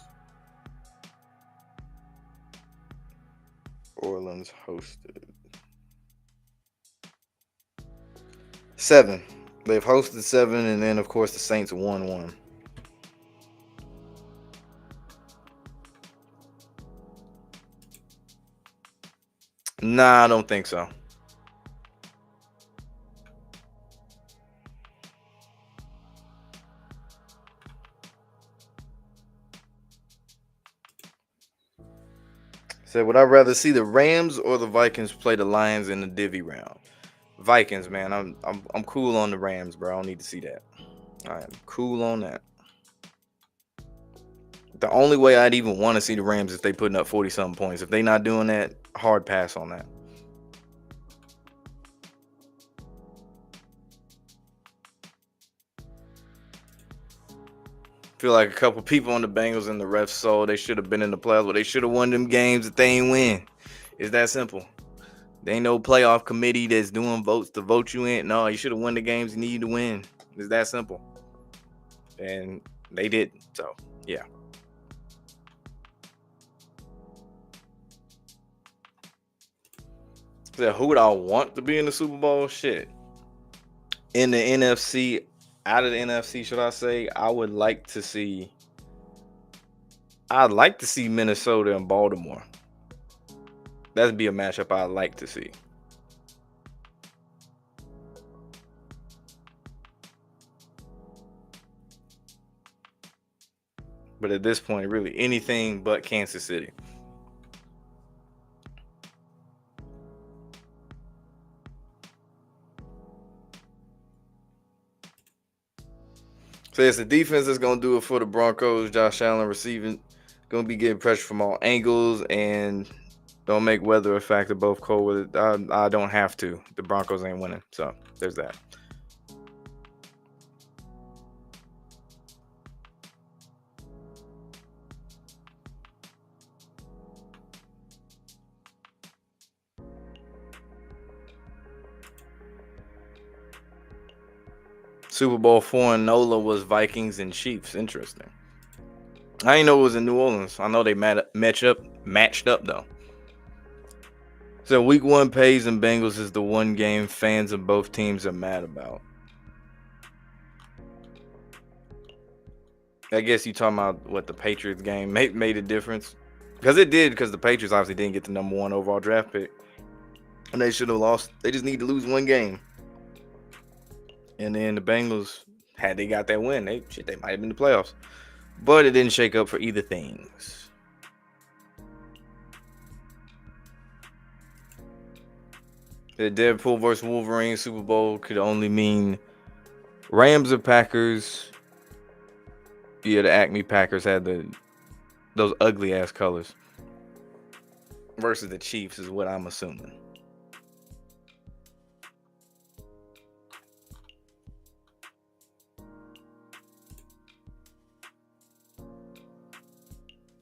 [SPEAKER 1] Orleans hosted 7? They've hosted 7, and then of course the Saints won 1. Nah, I don't think so. Said, would I rather see the Rams or the Vikings play the Lions in the divvy round? Vikings, man. I'm cool on the Rams, bro. I don't need to see that. I am cool on that. The only way I'd even want to see the Rams is if they putting up 40-something points. If they not doing that, hard pass on that. Feel like a couple people on the Bengals and the refs saw they should have been in the playoffs, but they should have won them games that they ain't win. It's that simple. There ain't no playoff committee that's doing votes to vote you in. No, you should have won the games you need to win. It's that simple. And they didn't. So, yeah. So who would I want to be in the Super Bowl? Shit. In the NFC, out of the NFC, should I say, I'd like to see Minnesota and Baltimore. That'd be a matchup I'd like to see. But at this point, really anything but Kansas City. Says the defense is gonna do it for the Broncos. Josh Allen receiving, gonna be getting pressure from all angles, and don't make weather a factor. Both cold with it. I don't have to. The Broncos ain't winning, so there's that. Super Bowl 4 and NOLA was Vikings and Chiefs. Interesting. I didn't know it was in New Orleans. I know they matched up though. So week 1 Pays and Bengals is the one game fans of both teams are mad about. I guess you talking about what the Patriots game made a difference, because it did, because the Patriots obviously didn't get the number 1 overall draft pick, and they should have lost. They just need to lose one game, and then the Bengals, had they got that win, they might have been in the playoffs, but it didn't shake up for either things. The Deadpool versus Wolverine Super Bowl could only mean Rams or Packers. Yeah, the Acme Packers had those ugly ass colors. Versus the Chiefs is what I'm assuming.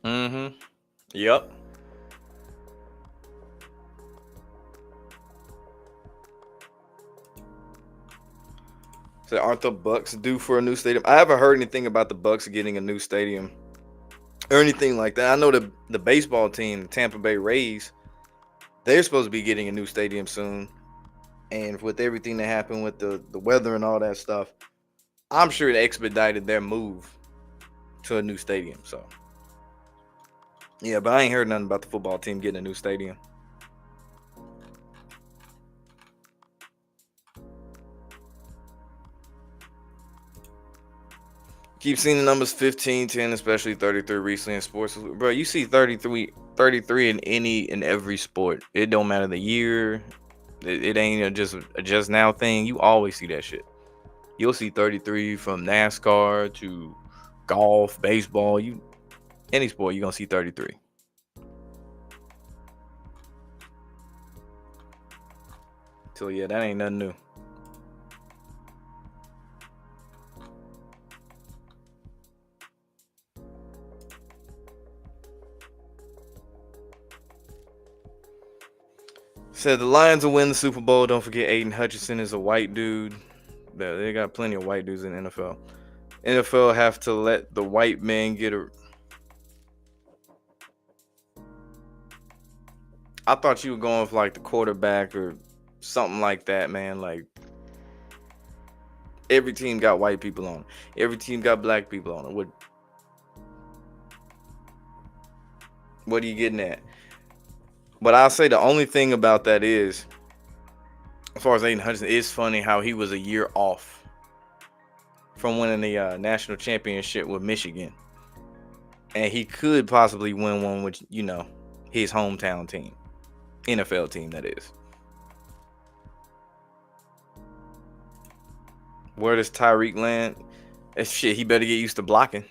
[SPEAKER 1] Mm-hmm. Yep. So aren't the Bucks due for a new stadium? I haven't heard anything about the Bucks getting a new stadium or anything like that. I know the baseball team, the Tampa Bay Rays, they're supposed to be getting a new stadium soon. And with everything that happened with the weather and all that stuff, I'm sure it expedited their move to a new stadium. So yeah, but I ain't heard nothing about the football team getting a new stadium. Keep seeing the numbers 15, 10, especially 33 recently in sports. Bro, you see 33 in any and every sport. It don't matter the year. It ain't a just now thing. You always see that shit. You'll see 33 from NASCAR to golf, baseball. Any sport, you're gonna see 33. So yeah, that ain't nothing new. Said the Lions will win the Super Bowl. Don't forget Aiden Hutchinson is a white dude. They got plenty of white dudes in the NFL. NFL have to let the white man get a. I thought you were going for like the quarterback or something like that, man. Like every team got white people on it. Every team got black people on it. What are you getting at? But I'll say the only thing about that is, as far as Aiden Hutchinson, it's funny how he was a year off from winning the national championship with Michigan, and he could possibly win one with his hometown team, NFL team that is. Where does Tyreek land? Shit, he better get used to blocking.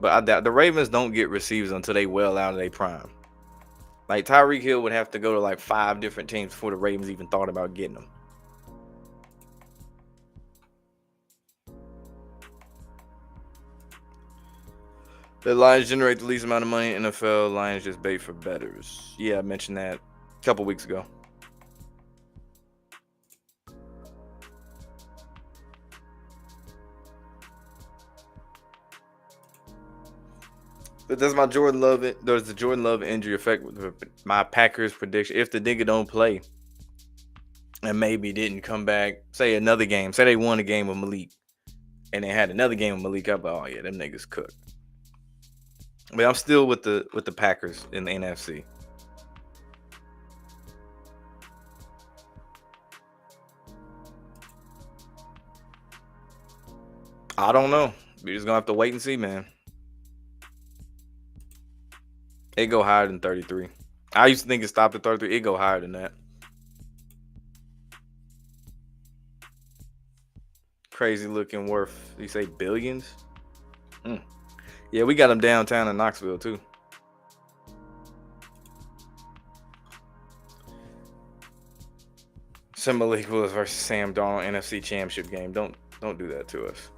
[SPEAKER 1] But I doubt the Ravens don't get receivers until they well out of their prime. Like Tyreek Hill would have to go to like 5 different teams before the Ravens even thought about getting him. The Lions generate the least amount of money in NFL. Lions just bait for bettors. Yeah, I mentioned that a couple weeks ago. But does the Jordan Love injury affect my Packers prediction? If the nigga don't play and maybe didn't come back, say another game, say they won a game with Malik and they had another game with Malik, up, oh yeah, them niggas cooked. But I'm still with the Packers in the NFC. I don't know. We're just gonna have to wait and see, man. It go higher than 33. I used to think it stopped at 33. It go higher than that. Crazy looking worth. You say billions? Mm. Yeah, we got him downtown in Knoxville too. Simba Malik Willis versus Sam Darnold NFC Championship game. Don't do that to us.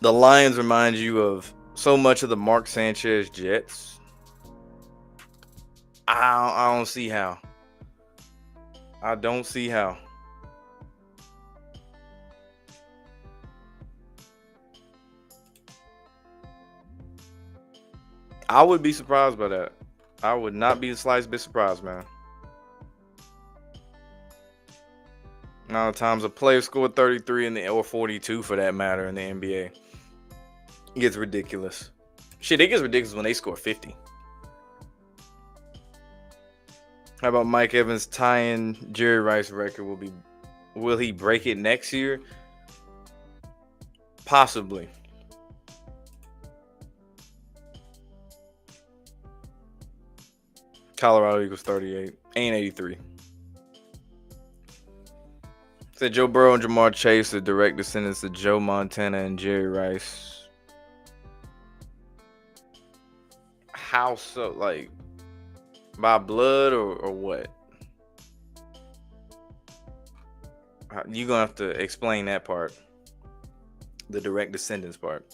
[SPEAKER 1] The Lions remind you of so much of the Mark Sanchez Jets. I don't see how. I don't see how. I would be surprised by that. I would not be the slightest bit surprised, man. Now, times a player scored 33 or 42 for that matter in the NBA. It gets ridiculous. Shit, it gets ridiculous when they score 50. How about Mike Evans tying Jerry Rice record? Will he break it next year? Possibly. Colorado Eagles 38 and 83. Said Joe Burrow and Jamar Chase are direct descendants of Joe Montana and Jerry Rice. How so? Like, by blood or what? You gonna have to explain that part. The direct descendants part.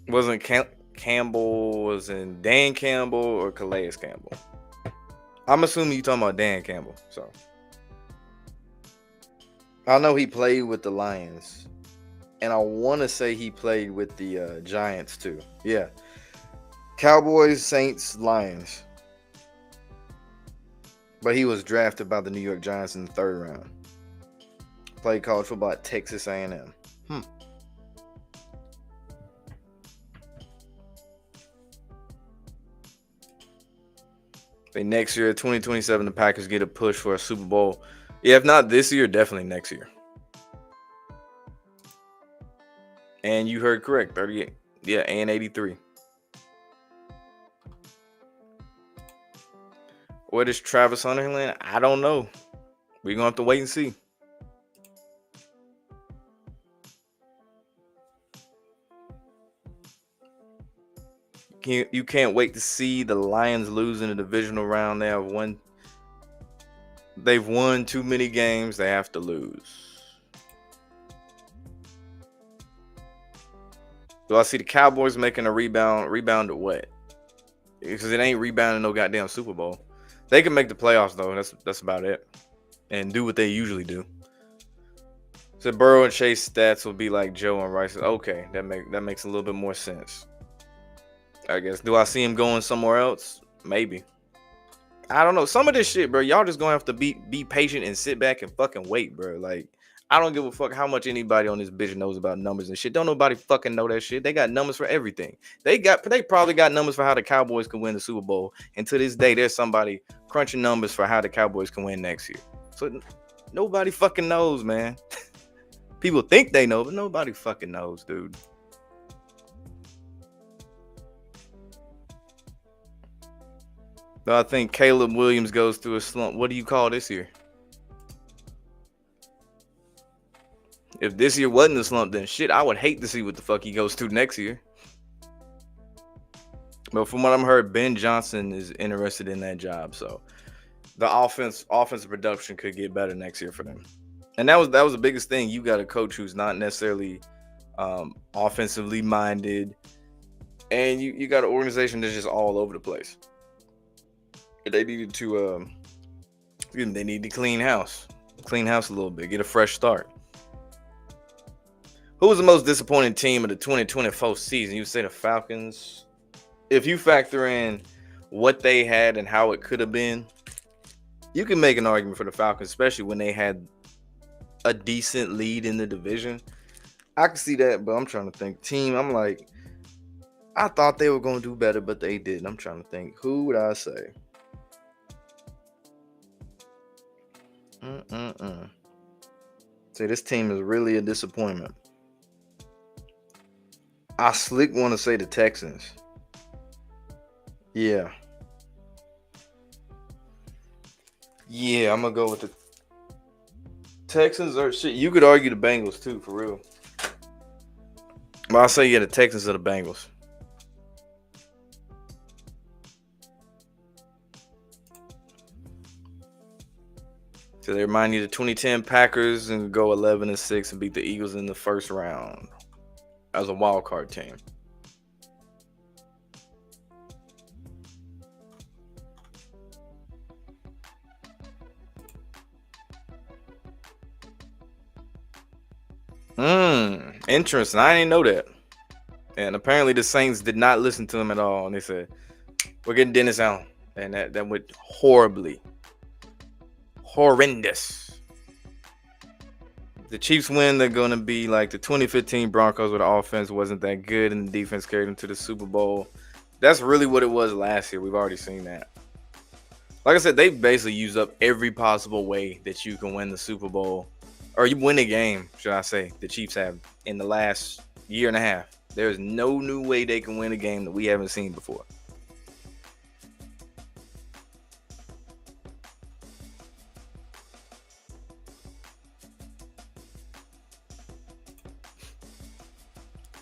[SPEAKER 1] Wasn't Campbell, was in Dan Campbell or Calais Campbell? I'm assuming you talking about Dan Campbell. So I know he played with the Lions, and I want to say he played with the Giants too. Yeah, Cowboys, Saints, Lions. But he was drafted by the New York Giants in the 3rd round. Played college football at Texas A&M. Next year, 2027, the Packers get a push for a Super Bowl. Yeah, if not this year, definitely next year. And you heard correct, 38. Yeah, and 83. What is Travis Hunter land? I don't know. We're going to have to wait and see. You can't wait to see the Lions lose in the divisional round. They've won too many games. They have to lose. Do I see the Cowboys making a rebound? Rebound to what? Because it ain't rebounding no goddamn Super Bowl. They can make the playoffs though. That's about it. And do what they usually do. So Burrow and Chase stats will be like Joe and Rice. Okay, that makes a little bit more sense. I guess. Do I see him going somewhere else? Maybe. I don't know. Some of this shit, bro, y'all just gonna have to be patient and sit back and fucking wait, bro. Like, I don't give a fuck how much anybody on this bitch knows about numbers and shit. Don't nobody fucking know that shit. They got numbers for everything. They probably got numbers for how the Cowboys can win the Super Bowl. And to this day, there's somebody crunching numbers for how the Cowboys can win next year. So nobody fucking knows, man. People think they know, but nobody fucking knows, dude. I think Caleb Williams goes through a slump. What do you call this year? If this year wasn't a slump, then shit, I would hate to see what the fuck he goes to next year. But from what I'm heard, Ben Johnson is interested in that job. So the offensive production could get better next year for them. And that was the biggest thing. You got a coach who's not necessarily offensively minded. And you got an organization that's just all over the place. They needed to they need to clean house a little bit, get a fresh start. Who was the most disappointing team of the 2024 season? You say the Falcons. If you factor in what they had and how it could have been, you can make an argument for the Falcons, especially when they had a decent lead in the division. I can see that, but I'm trying to think. I'm like, I thought they were going to do better, but they didn't. I'm trying to think. Who would I say? See, this team is really a disappointment. I slick want to say the Texans. Yeah, I'm gonna go with Texans or shit. You could argue the Bengals too, for real. But I'll say yeah, the Texans or the Bengals. So they remind you of the 2010 Packers and go 11-6 and beat the Eagles in the first round as a wild card team. Interesting. I didn't know that. And apparently the Saints did not listen to him at all. And they said, we're getting Dennis Allen. And that went horribly. Horrendous. The Chiefs win. They're going to be like the 2015 Broncos, where the offense wasn't that good and the defense carried them to the Super Bowl. That's really what it was last year. We've already seen that. Like I said, they basically used up every possible way that you can win the Super Bowl. Or you win a game, should I say, the Chiefs have in the last year and a half. There's no new way they can win a game that we haven't seen before.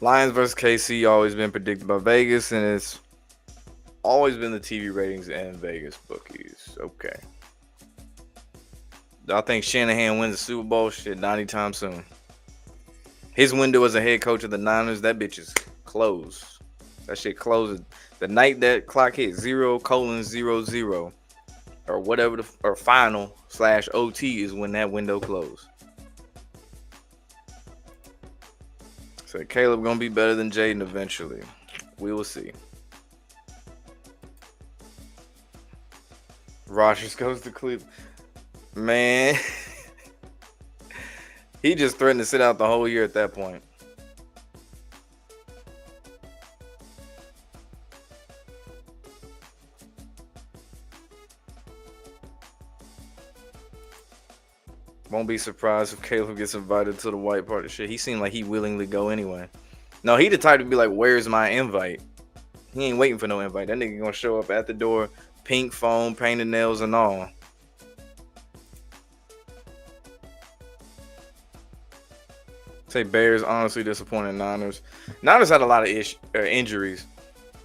[SPEAKER 1] Lions versus KC always been predicted by Vegas, and it's always been the TV ratings and Vegas bookies. Okay. I think Shanahan wins the Super Bowl? Shit, not anytime soon. His window as a head coach of the Niners, that bitch is closed. That shit closes the night that clock hit 0:00 or whatever or final/OT is when that window closed. So Caleb gonna be better than Jaden eventually. We will see. Rodgers goes to Cleveland. Man, he just threatened to sit out the whole year at that point. Won't be surprised if Caleb gets invited to the white party. Shit, he seemed like he willingly go anyway. No, he the type to be like, "Where's my invite?" He ain't waiting for no invite. That nigga gonna show up at the door, pink phone, painted nails and all. Say Bears honestly disappointed Niners. Niners had a lot of injuries.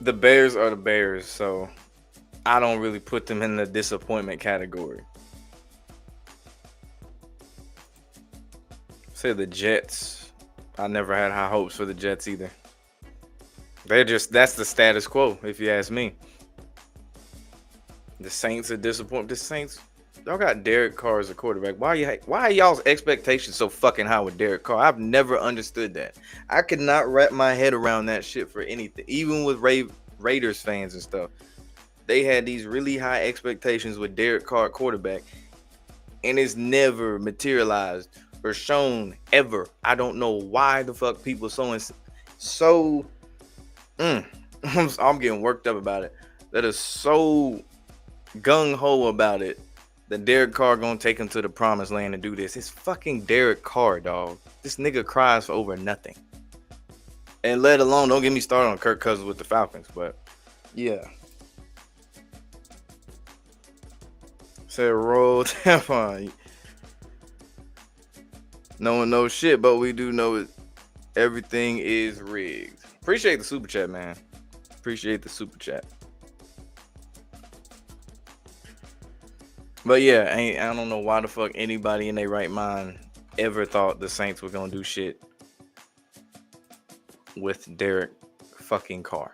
[SPEAKER 1] The Bears are the Bears, so I don't really put them in the disappointment category. Say the Jets. I never had high hopes for the Jets either. That's the status quo, if you ask me. The Saints are disappointed. The Saints, y'all got Derek Carr as a quarterback. Why are y'all's expectations so fucking high with Derek Carr? I've never understood that. I could not wrap my head around that shit for anything. Even with Raiders fans and stuff. They had these really high expectations with Derek Carr quarterback, and it's never materialized or shown ever. I don't know why the fuck people I'm getting worked up about it. That is so gung-ho about it that Derek Carr gonna take him to the promised land and do this. It's fucking Derek Carr, dog. This nigga cries for over nothing. And let alone, don't get me started on Kirk Cousins with the Falcons, but yeah. Say roll Tampa. No one knows shit, but we do know everything is rigged. Appreciate the super chat, man. Appreciate the super chat. But yeah, I don't know why the fuck anybody in their right mind ever thought the Saints were gonna do shit with Derek fucking Carr.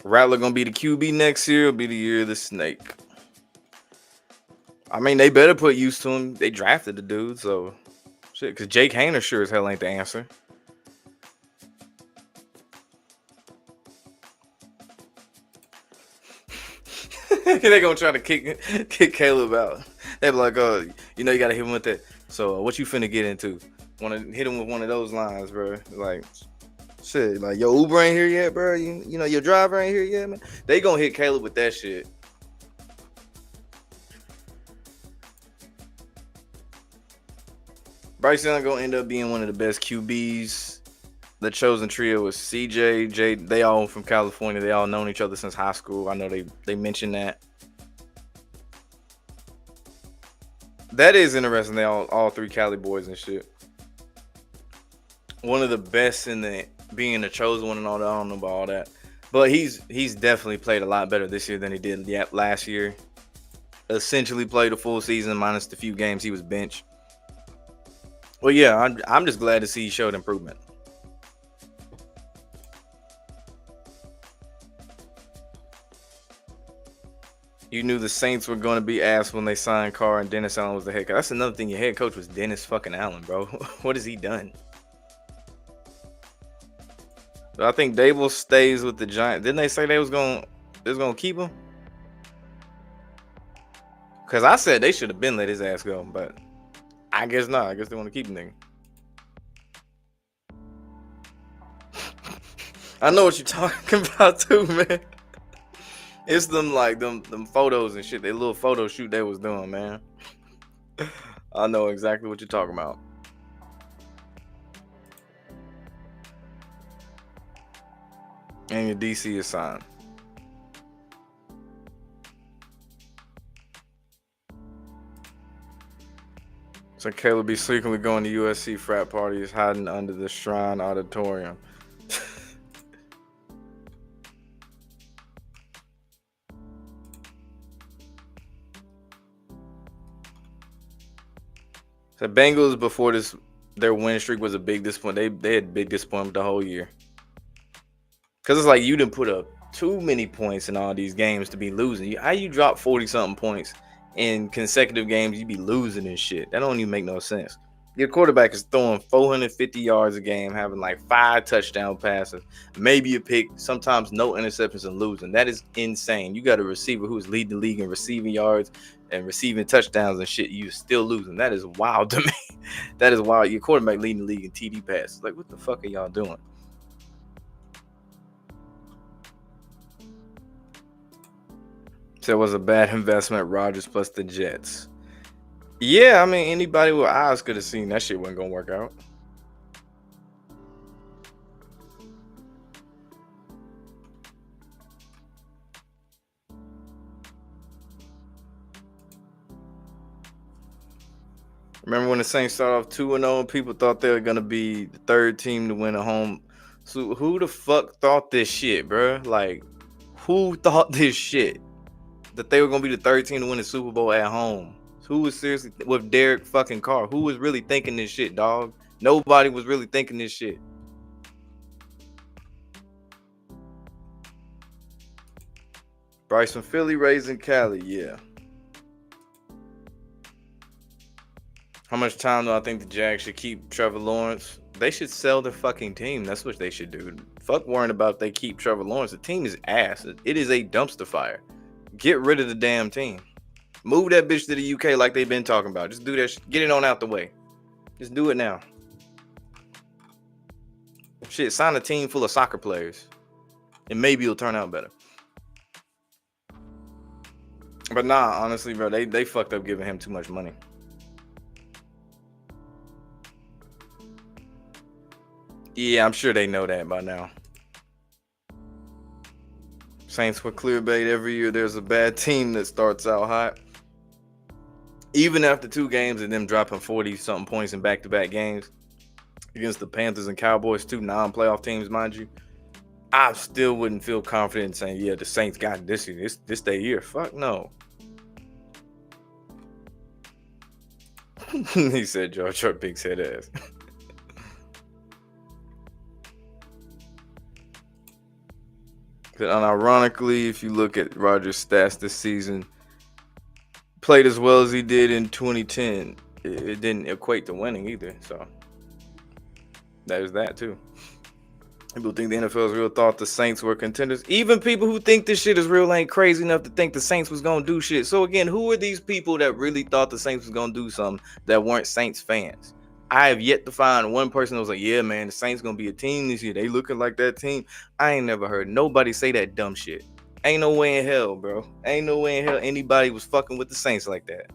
[SPEAKER 1] Rattler gonna be the QB next year. It'll be the year of the snake. I mean, they better put use to him. They drafted the dude, so shit. Because Jake Haener sure as hell ain't the answer. They gonna try to kick Caleb out. They be like, "Oh, you know, you gotta hit him with that." So, what you finna get into? Want to hit him with one of those lines, bro? Like, shit, like your Uber ain't here yet, bro. You know your driver ain't here yet, man. They gonna hit Caleb with that shit. Bryce Young gonna end up being one of the best QBs. The chosen trio was CJ, Jay. They all from California. They all known each other since high school. I know they mentioned that. That is interesting. They all three Cali boys and shit. One of the best in the being the chosen one and all that. I don't know about all that, but he's definitely played a lot better this year than he did last year. Essentially played a full season minus the few games he was benched. Well, yeah, I'm just glad to see he showed improvement. You knew the Saints were going to be asked when they signed Carr and Dennis Allen was the head coach. That's another thing. Your head coach was Dennis fucking Allen, bro. What has he done? I think Dable stays with the Giants. Didn't they say they was gonna keep him? Because I said they should have been let his ass go, but I guess not. I guess they want to keep him nigga. I know what you're talking about too, man. It's them like them photos and shit. They little photo shoot they was doing, man. I know exactly what you're talking about. And your DC is signed. So Caleb be secretly going to USC frat parties, hiding under the Shrine Auditorium. The Bengals before this, their win streak was a big disappointment. They had big disappointment the whole year. Because it's like you didn't put up too many points in all these games to be losing. How you drop 40-something points in consecutive games, you be losing and shit. That don't even make no sense. Your quarterback is throwing 450 yards a game, having like 5 touchdown passes, maybe a pick, sometimes no interceptions and losing. That is insane. You got a receiver who's leading the league in receiving yards and receiving touchdowns and shit. You still losing. That is wild to me. That is wild. Your quarterback leading the league in TD passes. Like, what the fuck are y'all doing? So it was a bad investment, Rodgers plus the Jets. Yeah, I mean, anybody with eyes could have seen that shit wasn't going to work out. Remember when the Saints started off 2-0 and people thought they were going to be the third team to win a home? So who the fuck thought this shit, bro? Like, who thought this shit? That they were going to be the third team to win the Super Bowl at home? Who was seriously with Derek fucking Carr? Who was really thinking this shit, dog? Nobody was really thinking this shit. Bryce from Philly, raised in Cali, yeah. How much time do I think the Jags should keep Trevor Lawrence? They should sell their fucking team. That's what they should do. Fuck worrying about if they keep Trevor Lawrence. The team is ass. It is a dumpster fire. Get rid of the damn team. Move that bitch to the UK like they've been talking about. Just do that shit. Get it on out the way. Just do it now. Shit, sign a team full of soccer players. And maybe it'll turn out better. But nah, honestly, bro, they fucked up giving him too much money. Yeah, I'm sure they know that by now. Saints with clear bait every year. There's a bad team that starts out hot. Even after 2 games and them dropping 40-something points in back-to-back games against the Panthers and Cowboys, 2 non-playoff teams, mind you, I still wouldn't feel confident in saying, yeah, the Saints got this year. This their year. Fuck no. He said, George, your big head ass. And ironically, if you look at Rodgers' stats this season, played as well as he did in 2010, it didn't equate to winning either. So there's that too. People think the NFL's real thought the Saints were contenders. Even people who think this shit is real ain't crazy enough to think the Saints was gonna do shit. So again, who are these people that really thought the Saints was gonna do something that weren't Saints fans? I have yet to find one person that was like, yeah, man, the Saints gonna be a team this year. They looking like that team. I ain't never heard nobody say that dumb shit. Ain't no way in hell, bro. Ain't no way in hell anybody was fucking with the Saints like that.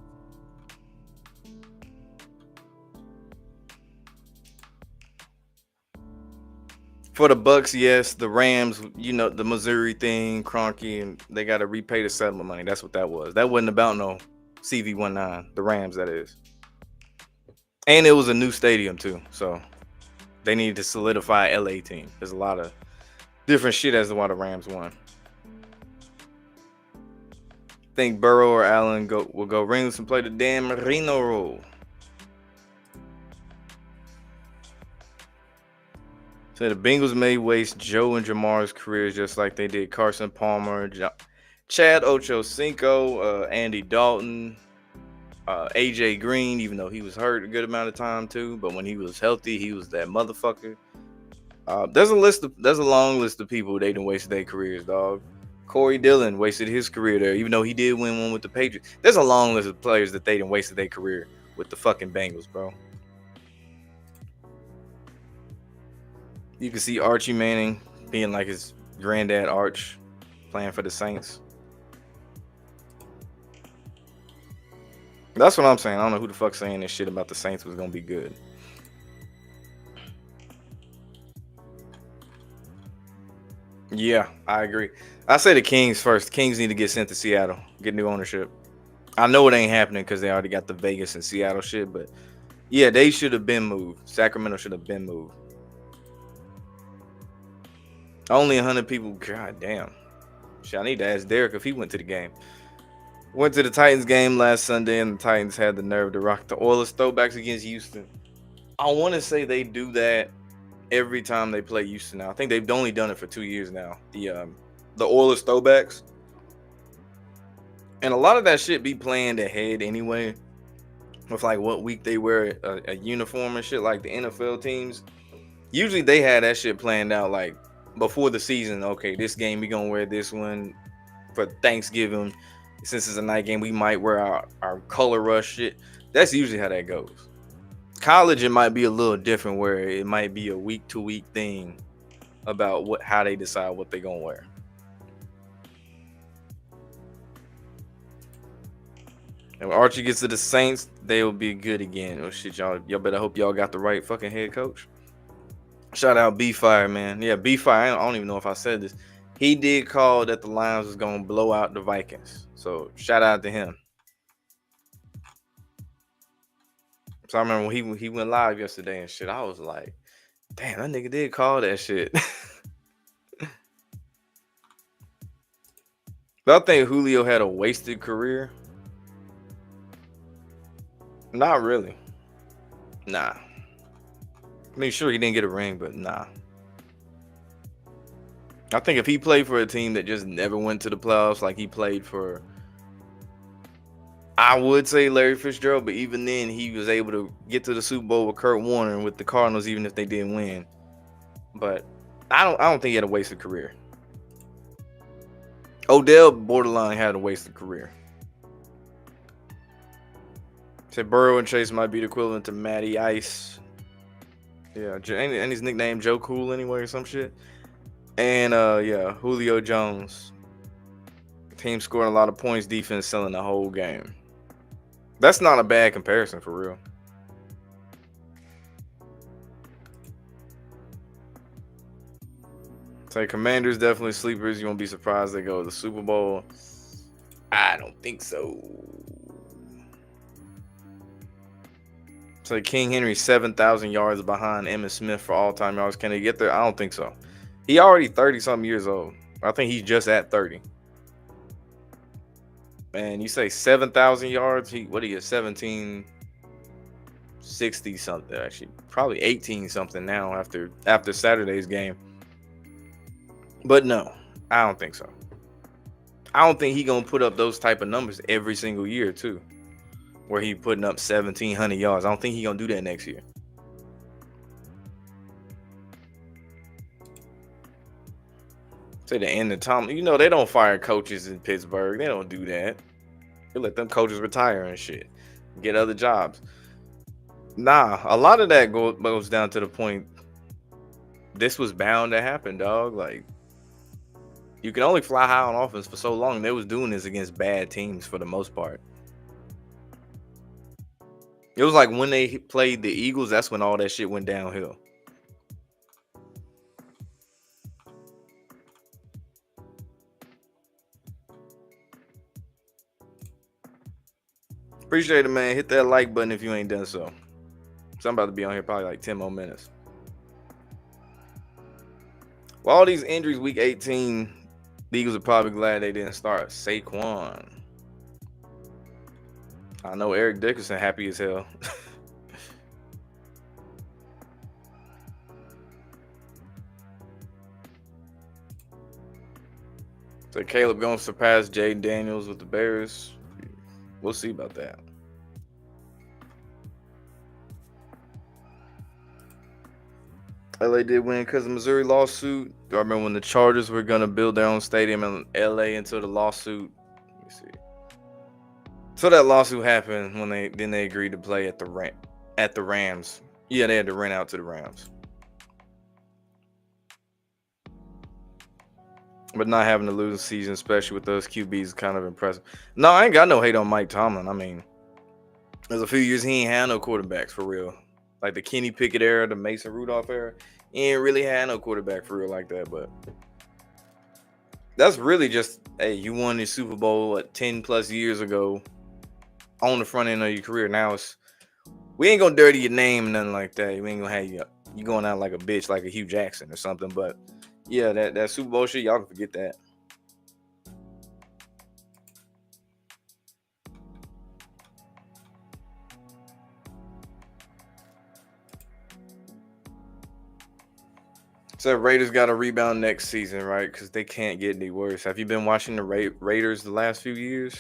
[SPEAKER 1] For the Bucks, yes. The Rams, you know, the Missouri thing, Kroenke, and they got to repay the settlement money. That's what that was. That wasn't about no CV19, the Rams, that is. And it was a new stadium too, so they needed to solidify LA team. There's a lot of different shit as to why the Rams won. Think Burrow or Allen will go ringless and play the Dan Marino role. So the Bengals may waste Joe and Jamar's careers just like they did Carson Palmer, Chad Ochocinco, Andy Dalton, AJ Green, even though he was hurt a good amount of time too. But when he was healthy, he was that motherfucker. There's a long list of people they done wasted their careers, dog. Corey Dillon wasted his career there, even though he did win one with the Patriots. There's a long list of players that they done wasted their career with the fucking Bengals, bro. You can see Archie Manning being like his granddad Arch, playing for the Saints. That's what I'm saying. I don't know who the fuck's saying this shit about the Saints was gonna be good. Yeah, I agree. I say the Kings first. The Kings need to get sent to Seattle, get new ownership. I know it ain't happening because they already got the Vegas and Seattle shit, but yeah, they should have been moved. Sacramento should have been moved. Only 100 people. God damn. Shit, I need to ask Derek if he went to the game. Went to the Titans game last Sunday, and the Titans had the nerve to rock the Oilers throwbacks against Houston. I want to say they do that every time they play Houston now. I think they've only done it for 2 years now. The Oilers throwbacks. And a lot of that shit be planned ahead anyway. With like what week they wear a uniform and shit, like the NFL teams. Usually they had that shit planned out like before the season. Okay, this game we gonna wear this one for Thanksgiving. Since it's a night game, we might wear our color rush shit. That's usually how that goes. College, it might be a little different where it might be a week to week thing about how they decide what they're gonna wear. And when Archie gets to the Saints, they will be good again. Oh shit, y'all better hope y'all got the right fucking head coach. Shout out B-Fire, man. Yeah, B-Fire, I don't even know if I said this. He did call that the Lions was gonna blow out the Vikings. So shout out to him. So I remember when he went live yesterday and shit, I was like, damn, that nigga did call that shit. But I think Julio had a wasted career. Not really. Nah. I mean, sure, he didn't get a ring, but nah. I think if he played for a team that just never went to the playoffs, like he played for, I would say Larry Fitzgerald, but even then, he was able to get to the Super Bowl with Kurt Warner with the Cardinals, even if they didn't win. But I don't think he had a wasted career. Odell borderline had a wasted career. Said Burrow and Chase might be the equivalent to Matty Ice. Yeah, and his nickname Joe Cool anyway or some shit. And yeah, Julio Jones. Team scoring a lot of points, defense selling the whole game. That's not a bad comparison for real. Say Commanders definitely sleepers. You won't be surprised they go to the Super Bowl. I don't think so. So King Henry 7,000 yards behind Emmitt Smith for all-time yards. Can he get there? I don't think so. He already 30-something years old. I think he's just at 30. Man, you say 7,000 yards? What he is, 1760 something actually. Probably 18 something now after Saturday's game. But no, I don't think so. I don't think he gonna put up those type of numbers every single year too, where he putting up 1,700 yards. I don't think he gonna do that next year. Say the end of Tom. You know they don't fire coaches in Pittsburgh. They don't do that. They let them coaches retire and shit, get other jobs. Nah, a lot of that goes down to the point. This was bound to happen, dog. Like, you can only fly high on offense for so long. They was doing this against bad teams for the most part. It was like when they played the Eagles, that's when all that shit went downhill. Appreciate it, man. Hit that like button if you ain't done so. So I'm about to be on here probably like 10 more minutes. With all these injuries, week 18, the Eagles are probably glad they didn't start Saquon. I know Eric Dickerson happy as hell. So Caleb gonna surpass Jay Daniels with the Bears. We'll see about that. LA did win because of the Missouri lawsuit. Do I remember when the Chargers were gonna build their own stadium in LA until the lawsuit? Let me see. So that lawsuit happened when they agreed to play at the Rams. Yeah, they had to rent out to the Rams. But not having to lose a season, especially with those QBs, is kind of impressive. No, I ain't got no hate on Mike Tomlin. I mean, there's a few years he ain't had no quarterbacks for real. Like the Kenny Pickett era, the Mason Rudolph era. He ain't really had no quarterback for real like that. But that's really just, hey, you won the Super Bowl 10 plus years ago on the front end of your career. Now we ain't gonna dirty your name and nothing like that. We ain't gonna have you going out like a bitch, like a Hugh Jackson or something. But yeah, that Super Bowl shit, y'all can forget that. So Raiders got to rebound next season, right? Because they can't get any worse. Have you been watching the Raiders the last few years?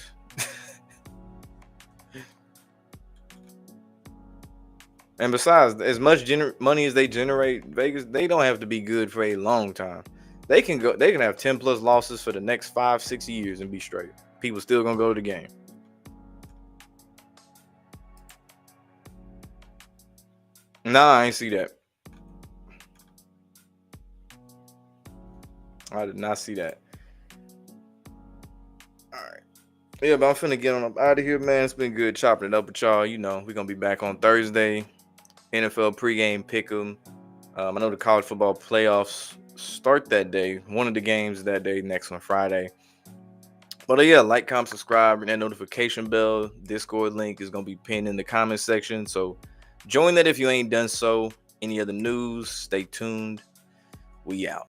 [SPEAKER 1] And besides, as much money as they generate, Vegas, they don't have to be good for a long time. They can have 10 plus losses for the next 5-6 years and be straight. People still gonna go to the game. Nah, I ain't see that. I did not see that. All right. Yeah, but I'm finna get on up out of here, man. It's been good chopping it up with y'all. You know, we're gonna be back on Thursday. NFL pregame pick'em. I know the college football playoffs start that day. One of the games that day, next one Friday. But yeah, like, comment, subscribe, and that notification bell. Discord link is gonna be pinned in the comment section. So join that if you ain't done so. Any other news? Stay tuned. We out.